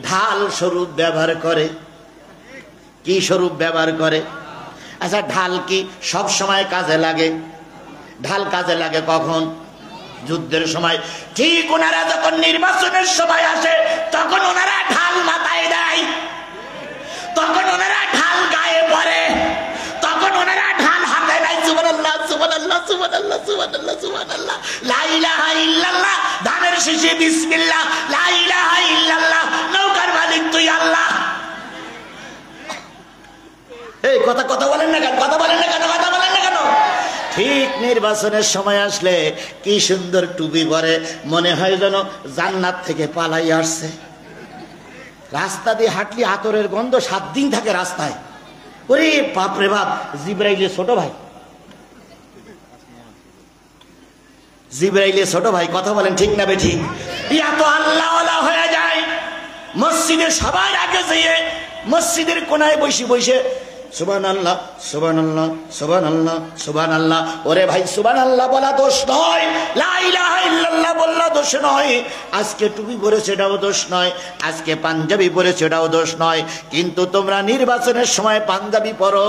ঢাল স্বরূপ ব্যবহার করে। কি স্বরূপ ব্যবহার করে? আচ্ছা, ঢাল কি সব সময় কাজে লাগে? ঢাল কাজে লাগে কখন? যুদ্ধের সময়। ঠিক ওনারা যখন নির্বাচনের সময় আসে তখন ওনারা ঢাল মাথায় দেয়, তখন ওনারা ঢাল গায়ে পরে, তখন ওনারা ঢাল হাতে নেয়। সুবহানাল্লাহ, সুবহানাল্লাহ, সুবহানাল্লাহ, সুবহানাল্লাহ, সুবহানাল্লাহ, লা ইলাহা ইল্লাল্লাহ। ধানের শীষে বিসমিল্লাহ, লা ইলাহা ইল্লাল্লাহ। নৌকার মালিক তুই আল্লাহ। এই কথা বলেন না কেন? কথা বলেন না কেন? কথা বলেন না কেন? ঠিক নির্বাচনের সময় আসলে কি সুন্দর টুপি পরে, মনে হয় যেন জান্নাত থেকে পালাই আসছে। রাস্তা দিয়ে হাঁটলি আতরের গন্ধ 7 দিন থাকে রাস্তায়। ওরে বাপ রে বাপ, জিবরাইলের ছোট ভাই, জিবরাইলের ছোট ভাই। কথা বলেন ঠিক না বেঠিক? এত আল্লাহওয়ালা হয়ে যায়, মসজিদে সবার আগে যেয়ে মসজিদের কোনায় বসে বসে সুবহানাল্লাহ, সুবহানাল্লাহ, সুবহানাল্লাহ, সুবহানাল্লাহ। ওরে ভাই, সুবহানাল্লাহ বলা দোষ নয়, লা ইলাহা ইল্লাল্লাহ বললা দোষ নয়। আজকে টুপি পরেছে এটাও দোষ নয়, আজকে পাঞ্জাবি পরেছে এটাও দোষ নয়। কিন্তু তোমরা নির্বাচনের সময় পাঞ্জাবি পরো,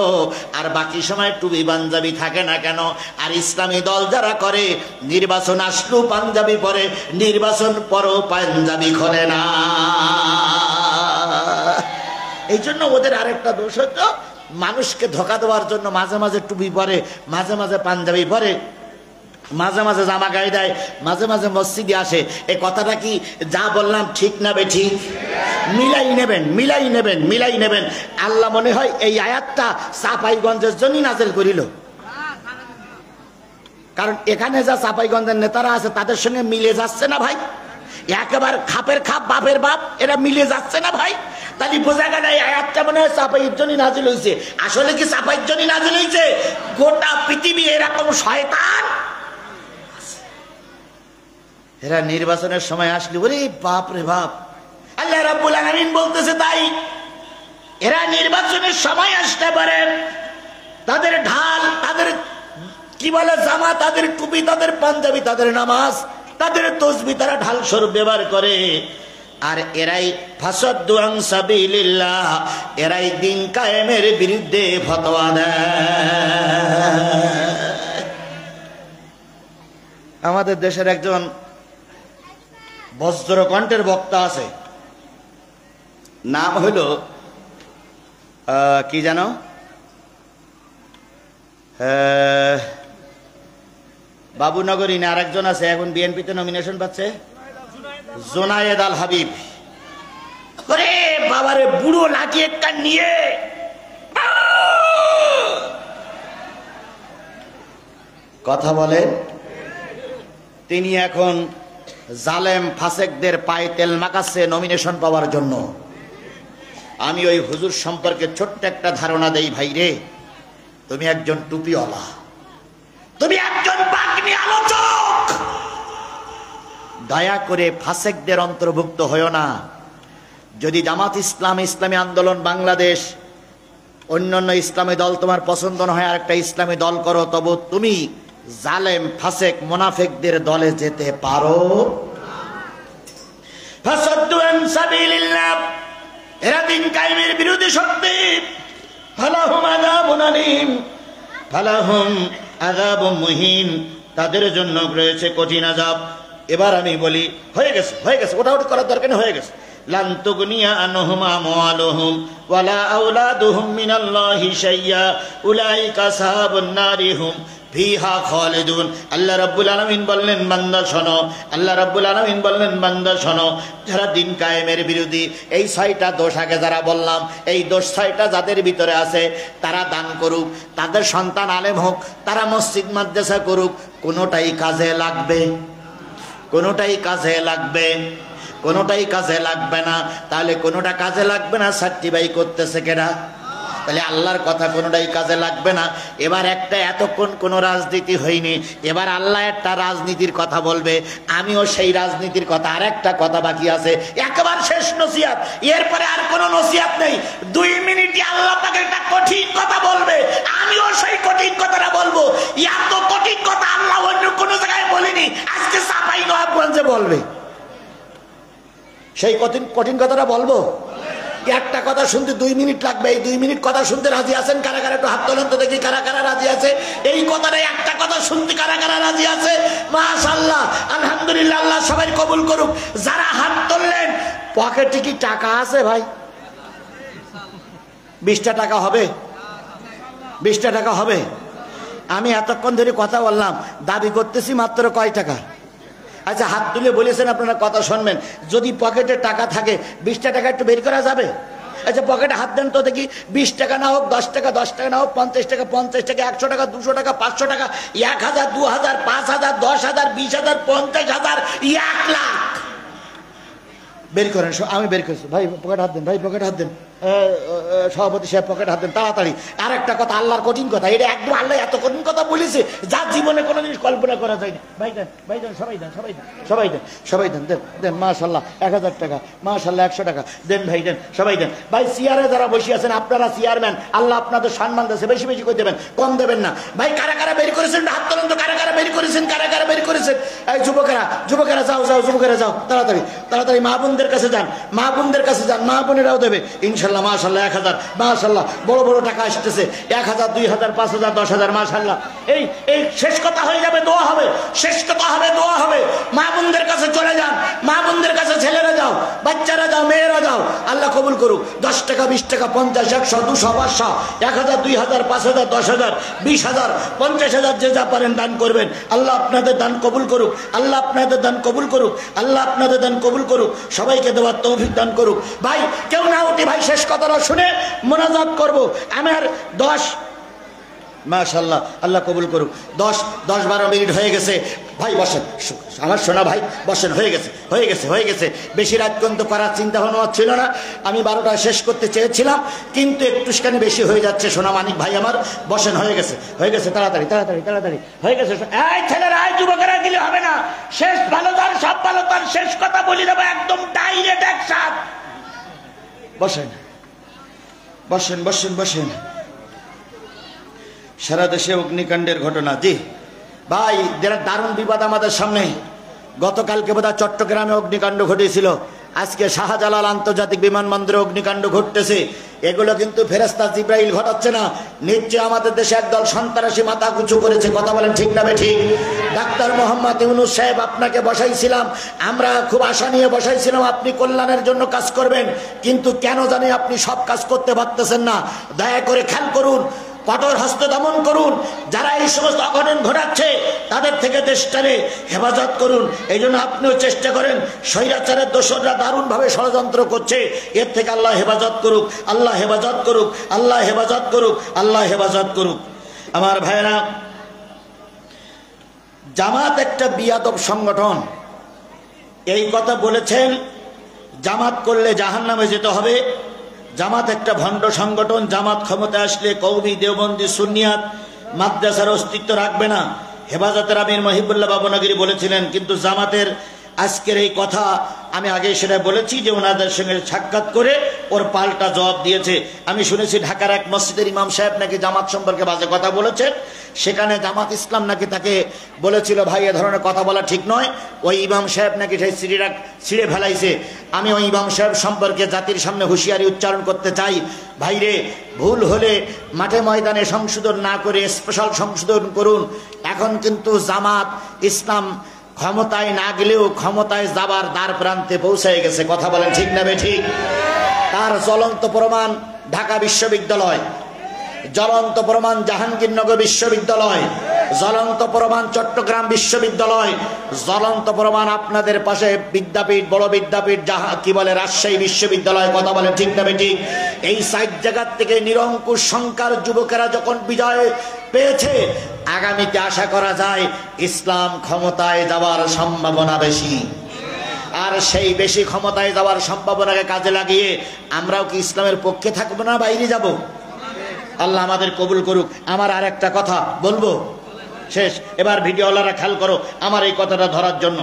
আর বাকি সময় টুপি পাঞ্জাবি থাকে না কেন? আর ইসলামী দল যারা করে, নির্বাচন আসলেও পাঞ্জাবি পরে, নির্বাচন পরও পাঞ্জাবি খোলে না। এই জন্য ওদের আরেকটা দোষ হতো, মানুষকে ধোকা দেওয়ার জন্য মাঝে মাঝে টুপি পরে, মাঝে মাঝে পাঞ্জাবি পরে, মাঝে মাঝে জামা গায়ে দেয়, মাঝে মাঝে মসজিদে আসে। এই কথাটা কি যা বললাম ঠিক না বেঠিক? মিলাই নেবেন, মিলাই নেবেন, মিলাই নেবেন। আল্লাহ মনে হয় এই আয়াতটা চাঁপাইগঞ্জের জন্যই নাজেল করিল, কারণ এখানে যা চাঁপাইগঞ্জের নেতারা আছে তাদের সঙ্গে মিলে যাচ্ছে না ভাই। একেবারে খাপের খাপ, বাপের বাপ, এরা মিলে যাচ্ছে না ভাই। তাহলে বোঝা গেল এই আয়াতটা মনে হয় চাপাইয়ের জন্য নাজিল হয়েছে। আসলে কি চাপাইয়ের জন্য নাজিল হয়েছে? গোটা পৃথিবী এরকম শয়তান, এরা নির্বাচনের সময় আসলে ওরে বাপ রে বাপ। আল্লাহ রাব্বুল আলামিন বলতেছে তাই এরা নির্বাচনের সময় আসতে পারে, তাদের ঢাল, তাদের কি বলে জামা, তাদের টুপি, তাদের পাঞ্জাবি, তাদের নামাজ, তাদের তসবি তারা ঢাল স্বরূপ ব্যবহার করে। আর এরাই ফাসাদু আন সাবিলিল্লাহ, এরাই দিন কায়েমের বিরুদ্ধে ফতোয়া দেয়। আমাদের দেশের একজন বজ্র কণ্ঠের বক্তা আছে, নাম হইল কি জানো, বাবুনগরী না আরেকজন আছে, এখন বিএনপিতে নমিনেশন পাচ্ছে, জোনায়েদ আল হাবিব। ওরে বাবারে, বুড়ো লাঠি একটা নিয়ে কথা বলেন। তিনি এখন জালেম ফাসেকদের পায়ে তেল মাখাচ্ছে নমিনেশন পাওয়ার জন্য। আমি ওই হুজুর সম্পর্কে ছোট্ট একটা ধারণা দেই, ভাই রে, তুমি একজন টুপিওয়ালা, তুমি একজন বাগ্মী আলোচক, দয়া করে ফাসেকদের অন্তর্ভুক্ত হয়ো না। যদি জামাত ইসলাম, ইসলামী আন্দোলন বাংলাদেশ, অন্যান্য ইসলামী দল তোমার পছন্দ না হয় আরেকটা ইসলামী দল করো, তবু তুমি জালেম ফাসেক মুনাফিকদের দলে যেতে পারো। ফাসাদু আন সাবিলিল্লাহ, এরা দিন কায়েমের বিরোধী শক্তি। ফালাহুম আযাবুন আলীম, ফালাহুম আযাবুম মুহিন, তাদের জন্য রয়েছে কঠিন আযাব। এবার আমি বলি, হয়ে গেছে, হয়ে গেছে, ওটা করার দরকার নেই, হয়ে গেছে। লান তুগনিয়া আনহুম আমওয়ালুহুম ওয়ালা আওলাদুহুম মিনাল্লাহি শাইয়্যা উলাইকা আসহাবুন নারি হুম ফিহা খালিদুন। আল্লাহ রাব্বুল আলামিন বললেন বান্দা শোনো, আল্লাহ রাব্বুল আলামিন বললেন বান্দা শোনো, যারা দিন কায়েমের বিরোধী, এই 6টা দোষ আগে যারা বললাম, এই দোষ 6টা যাদের ভিতরে আছে তারা দান করুক, তাদের সন্তান আলেম হোক, তারা মসজিদ মাদ্রাসা করুক, কোনোটাই কাজে লাগবে, কোনোটাই কাজে লাগবে, কোনোটাই কাজে লাগবে না। তাহলে কোনোটা কাজে লাগবে না, সার্টিফাই করতেছে কেনা? তাহলে আল্লাহর কথা কোনোটাই কাজে লাগবে না। এবার একটা, এতক্ষণ কোনো রাজনীতি হয়নি, এবার আল্লাহ একটা রাজনীতির কথা বলবে, আমিও সেই রাজনীতির কথা। আর একটা কথা বাকি আছে, একবার শেষ নসিহত, এরপরে আর কোনো নসিহত নেই। 2 মিনিটে আল্লাহ পাক একটা কঠিন কথা বলবে, আমিও সেই কঠিন কথাটা বলবো। এত কঠিন কথা আল্লাহ অন্য কোনো জায়গায় বলেনি, আজকে চাপাই নবাবগঞ্জে বলবে। সেই কঠিন কথাটা বলবো। একটা কথা শুনতে 2 মিনিট লাগবে। এই 2 মিনিট কথা শুনতে রাজি আছেন কারা কারা? একটু হাত তোলেন তো দেখি কারা কারা রাজি আছে। এই কথাটা, একটা কথা শুনতে কারা কারা রাজি আছে? মাশাআল্লাহ, আলহামদুলিল্লাহ, আল্লাহ সবাই কবুল করুক। যারা হাত তুললেন, পকেটে কি টাকা আছে ভাই? 20টা টাকা হবে? 20টা টাকা হবে? আমি এতক্ষণ ধরে কথা বললাম, দাবি করতেছি মাত্র কয় টাকা? আচ্ছা, হাত তুলে বলেছেন আপনারা, কথা শুনবেন। যদি পকেটে টাকা থাকে 20টা টাকা একটু বের করা যাবে? আচ্ছা, পকেটে হাত দেন তো দেখি। 20 টাকা না হোক, 10 টাকা, 10 টাকা না হোক, 50 টাকা, 50 টাকা, 100 টাকা, 200 টাকা, 500 টাকা, 1000, 2000, 5000, 10,000, 20,000, 50,000, 1 লাখ বের করেন। আমি বের করছি। ভাই পকেটে হাত দেন, ভাই পকেটে হাত দেন, সভাপতি সাহেব পকেটে হাত দেন তাড়াতাড়ি। আর একটা কথা, আল্লাহর কঠিন কথা, এটা একদম আল্লাহ এত কঠিন কথা বলেছে যা জীবনে কোনো জিনিস কল্পনা করা যায়নি। ভাই দেন, ভাই দেন, সবাই দেন, সবাই দেন, সবাই দেন, সবাই দেন, দেন দেন। মাশাআল্লাহ, 1000 টাকা, মাশাআল্লাহ 100 টাকা দেন, ভাই দেন, সবাই দেন। ভাই চেয়ারে যারা বসে আছেন, আপনারা চেয়ারম্যান, আল্লাহ আপনাদের সম্মান দিয়েছে, বেশি বেশি করে দেবেন, কম দেবেন না। ভাই কারা কারা বের করেছেন হাত তোলেন তো, কারা কারা বের করেছেন, কারা কারা বের করেছেন? এই যুবকেরা, যুবকেরা যাও, যাও যুবকেরা যাও, তাড়াতাড়ি তাড়াতাড়ি মা বোনদের কাছে যান, মা বোনদের কাছে যান, মা বোনেরাও দেবে ইনশাল্লাহ। মাশাআল্লাহ 1000, মাশাআল্লাহ বড় বড় টাকা আসতেছে, 1000, 2000, 5000, 10,000, মাশাআল্লাহ। এই শেষ কথা হয়ে যাবে, দোয়া হবে, শেষ কথা হবে, দোয়া হবে। মা বোনদের কাছে চলে যান, মা বোনদের কাছে ছেলেরা যাও, বাচ্চারা যাও, মেয়েরা যাও, আল্লাহ কবুল করুক। 10 টাকা, 20 টাকা, 50, 100, 200, 500, 1000, 2000, 5000, 10,000, 20,000, 50,000, যে যা পারেন দান করবেন। আল্লাহ আপনাদের দান কবুল করুক, আল্লাহ আপনাদের দান কবুল করুক, আল্লাহ আপনাদের দান কবুল করুক, সবাইকে দেওয়ার তৌফিক দান করুক। ভাই কেউ না উঠে, ভাই শেষ কথাটা শুনে মোনাজাত করবো। আমার 10, মাশাআল্লাহ, আল্লাহ কবুল করুক। 10-12 মিনিট হয়ে গেছে, ভাই বসেন, আমার সোনা ভাই বসেন, হয়ে গেছে, হয়ে গেছে, হয়ে গেছে। বেশি রাত পর্যন্ত করার চিন্তা ভাবনা ছিল না, আমি 12টায় শেষ করতে চেয়েছিলাম, কিন্তু একটুখানি বেশি হয়ে যাচ্ছে। সোনা মানিক ভাই আমার, বসেন, হয়ে গেছে, হয়ে গেছে, তাড়াতাড়ি তাড়াতাড়ি তাড়াতাড়ি হয়ে গেছে। এই ছেলেরা, এই যুবকেরা দিলে হবে না, শেষ ভালো তার, সব ভালো তার, শেষ কথা বলি দেবো একদম ডাইরেক্ট একসাথ। বসেন বসেন বসেন বসেন। সারা দেশে অগ্নিকাণ্ডের ঘটনা। জি ভাই, দারুণ বিপদ আমাদের সামনে। গতকালকে বোধহয় চট্টগ্রামে অগ্নিকাণ্ড ঘটেছিল, আজকে শাহজালাল আন্তর্জাতিক বিমানবন্দরে অগ্নিকাণ্ড ঘটতেছে। এগুলো কিন্তু ফেরেশতা জিব্রাইল ঘটাচ্ছে না, নিশ্চয় আমাদের দেশে একদল সন্ত্রাসী মাথা উঁচু করেছে। কথা বলেন ঠিক না বেঠিক? ডাক্তার মোহাম্মদ ইউনূস সাহেব, আপনাকে বসাইছিলাম, আমরা খুব আশা নিয়ে বসাইছিলাম আপনি কল্যাণের জন্য কাজ করবেন, কিন্তু কেন জানি আপনি সব কাজ করতে পারতেছেন না। দয়া করে খেয়াল করুন, কঠোর হস্ত দমন করুন, যারা এই সমস্ত অঘটন ঘটাচ্ছে তাদের থেকে দেশটারে হেফাজত করুন। এই জন্য আপনিও চেষ্টা করেন। স্বৈরাচারের দোসররা দারুণভাবে ষড়যন্ত্র করছে, এর থেকে আল্লাহ হেফাজত করুক, আল্লাহ হেফাজত করুক, আল্লাহ হেফাজত করুক, আল্লাহ হেফাজত করুক। আমার ভাইয়েরা, জামাত একটা বিয়াদব সংগঠন, এই কথা বলেছেন জামাত করলে জাহান্নামে যেতে হবে। জামাত একটা ভণ্ড সংগঠন, জামাত ক্ষমতা আসলে কওমি, দেওবন্দি, সুন্নিয়াত মাদ্রাসার অস্তিত্ব রাখবে না। হেফাজতের আমির মহিবুল্লাহ বাবনগরী বলেছিলেন, কিন্তু জামাতের আজকের এই কথা আমি আগে সেটা বলেছি যে ওনাদের সঙ্গে সাক্ষাৎ করে ওর পাল্টা জবাব দিয়েছে। আমি শুনেছি ঢাকার এক মসজিদের ইমাম সাহেব নাকি জামাত সম্পর্কে বাজে কথা বলেছেন, সেখানে জামাত ইসলাম নাকি তাকে বলেছিল ভাই এ ধরনের কথা বলা ঠিক নয়। ওই ইমাম সাহেব নাকি সেই ছিঁড়ে ফেলাইছে। আমি ওই ইমাম সাহেব সম্পর্কে জাতির সামনে হুঁশিয়ারি উচ্চারণ করতে চাই, ভাইরে ভুল হলে মাঠে ময়দানে সংশোধন না করে স্পেশাল সংশোধন করুন। এখন কিন্তু জামাত ইসলাম ক্ষমতায় না গেলেও ক্ষমতায় যাবার দ্বার প্রান্তে পৌঁছে গেছে। কথা বলেন ঠিক না বেঠিক? তার জ্বলন্ত প্রমাণ ঢাকা বিশ্ববিদ্যালয়, জ্বলন্ত প্রমাণ জাহাঙ্গীরনগর বিশ্ববিদ্যালয়, জ্বলন্ত প্রমাণ চট্টগ্রাম বিশ্ববিদ্যালয়, জ্বলন্ত প্রমাণ আপনাদের পাশে বিদ্যাপীঠ, বড় বিদ্যাপীঠ, কি বলে রাজশাহী বিশ্ববিদ্যালয়, কথা বলে ঠিক না ঠিক? এই 4 জায়গা থেকে নিরঙ্কুশ সংখ্যার যুবকেরা যখন বিজয় পেয়েছে, আগামীতে আশা করা যায় ইসলাম ক্ষমতায় যাওয়ার সম্ভাবনা বেশি। আর সেই বেশি ক্ষমতায় যাওয়ার সম্ভাবনাকে কাজে লাগিয়ে আমরাও কি ইসলামের পক্ষে থাকবো না বাইরে যাব? আল্লাহ আমাদের কবুল করুক। আমার আর একটা কথা বলবো, শেষ। এবার ভিডিওওয়ালারা খেয়াল করো আমার এই কথাটা ধরার জন্য।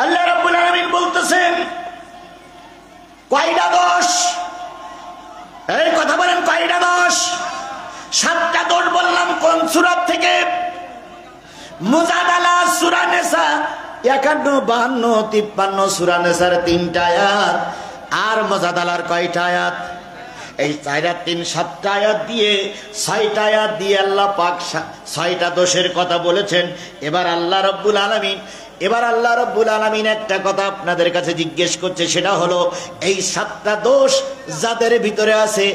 আল্লাহ রাব্বুল আলামিন বলতেছেন কয়টা দোষ? এই কথা বলেন কয়টা দোষ? 7টা দোষ বললাম। কোন সূরা থেকে? মুজাদালা সূরা নিসা 51, 52, 53 সূরা নিসার 3টা আয়াত। আর মুজাদালার কয়টা আয়াত? এই 4 আর 3 7টা আয়াত দিয়ে 6টা আয়াত দিয়ে আল্লাহ পাক 6টা দোষের কথা বলেছেন। এবার আল্লাহ রাব্বুল আলামিন একটা কথা আপনাদের কাছে জিজ্ঞেস করছে, সেটা হলো এই 7টা দোষ যাদের ভিতরে আছে,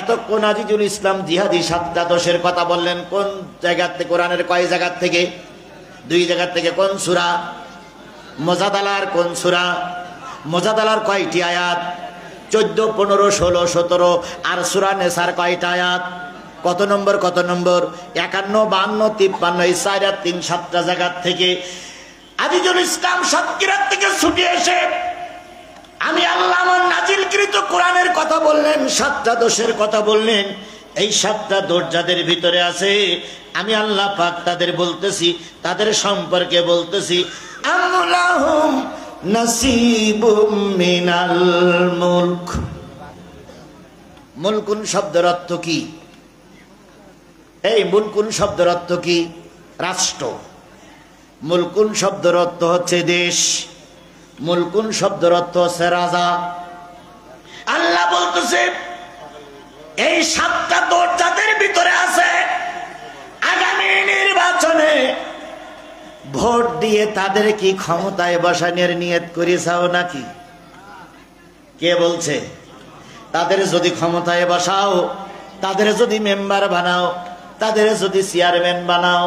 এতক্ষণ আজিজুল ইসলাম জিহাদি 7টা দোষের কথা বললেন। কোন জায়গা থেকে? কোরআনের কয় জায়গা থেকে? 2 জায়গা থেকে। কোন সূরা? মুজাদালার কোন সূরা? মুজাদালার কয়টি আয়াত? 14, 15, 16, 17। আর সূরা নিসার কয়টা আয়াত? কত নম্বর? 51, 52, 53। এই 4 আর 3 7টা জায়গা থেকে আজিজুল ইসলাম সাতক্ষীরা থেকে ছুটে এসে আমি আল্লাহ আমার নাজিলকৃত কোরআনের কথা বললেন, 7টা দোষের কথা বললেন। এই 7টা দোষ যাদের ভিতরে আছে, আমি আল্লাহ পাক তাদের বলতেছি, তাদের সম্পর্কে বলতেছি, আমলাহুম নাসিবুম মিনাল মুলক। মুলকুন শব্দের অর্থ কি? এই মুলকুন শব্দের অর্থ কি? রাষ্ট্র। মুলকুন শব্দের অর্থ হচ্ছে দেশ। মুলকুন শব্দের অর্থ হচ্ছে রাজা। আল্লাহ বলতেছে এই 7টা দোষ যাদের ভিতরে আছে, আগামী নির্বাচনে ভোট দিয়ে তাদের কি ক্ষমতায় বসানোর নিয়ত করেছাও নাকি? কে বলছে? তাদের যদি ক্ষমতায় বসাও, তাদের যদি মেম্বার বানাও, তাদের যদি চেয়ারম্যান বানাও,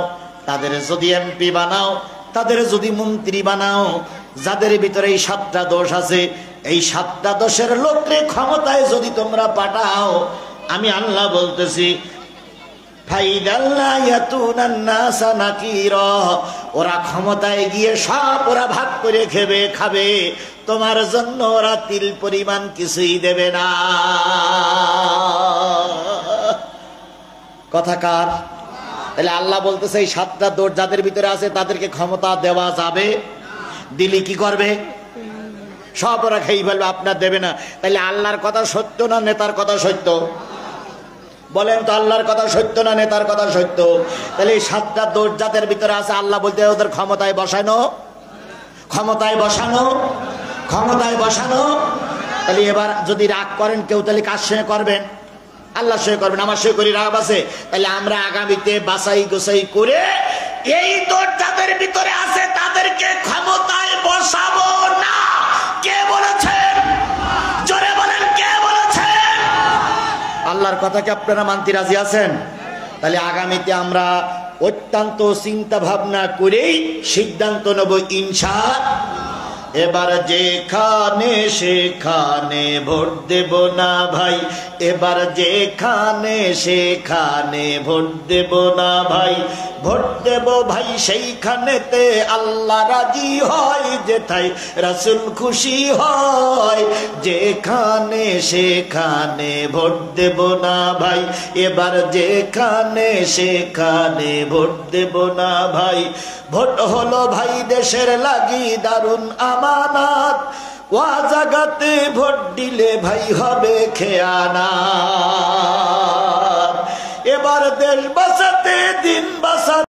তাদের যদি এমপি বানাও, তাদের যদি মন্ত্রী বানাও, যাদের ভিতরে এই 7টা দোষ আছে, এই 7টা দোষের লোককে ক্ষমতায় যদি তোমরা পাঠাও, আমি আল্লাহ বলতেছি ওরা ক্ষমতায় গিয়ে সব ওরা ভাগ করে খাবে, তোমার জন্য ওরা তিল পরিমাণ কিছুই দেবে না। কথা কার? তাহলে আল্লাহ বলতেছে এই 7টা দোষ যাদের ভিতরে আছে তাদেরকে ক্ষমতা দেওয়া যাবে। দিলি কি করবে? সব ওরা খেয়ে ফেলবে, আপনার দেবে না। তাহলে আল্লাহর কথা সত্য না নেতার কথা সত্য? বলেন তো, আল্লাহর কথা সত্য না নেতার কথা সত্য? তাহলে এই 7টা দোষ যাদের ভিতরে আছে, আল্লাহ বলতে ওদের ক্ষমতায় বসানো, ক্ষমতায় বসানো, ক্ষমতায় বসানো। তাহলে এবার যদি রাগ করেন কেউ, তাহলে কার সঙ্গে করবেন? আল্লাহর সঙ্গে করবেন। আমার সঙ্গে করি রাগ আছে, তাহলে আমরা আগামীতে বাছাই গোছাই করে এই দোষ যাদের ভিতরে আছে তাদেরকে ক্ষমতায় বসাবো না। কে বলেছেন? জোরে বলেন, কে বলেছেন? আল্লাহর কথা কি আপনারা মানতে রাজি আছেন? তাহলে আগামীতে আমরা অত্যন্ত চিন্তা ভাবনা করেই সিদ্ধান্ত নেব ইনশাআল্লাহ। এবার যেখানে সেখানে ভোট দেব না ভাই, এবার যেখানে সেখানে ভোট দেব না ভাই, ভোট দেব ভাই সেইখানেতে আল্লাহ রাজি হয়, যেথায় রাসূল খুশি হয়। যেখানে সেখানে ভোট দেব না ভাই, এবার যেখানে সেখানে ভোট দেব না ভাই। ভোট হলো ভাই দেশের লাগি দারুন আমানত, ওয়া জাগাতে ভোট দিলে ভাই হবে খেয়ানত।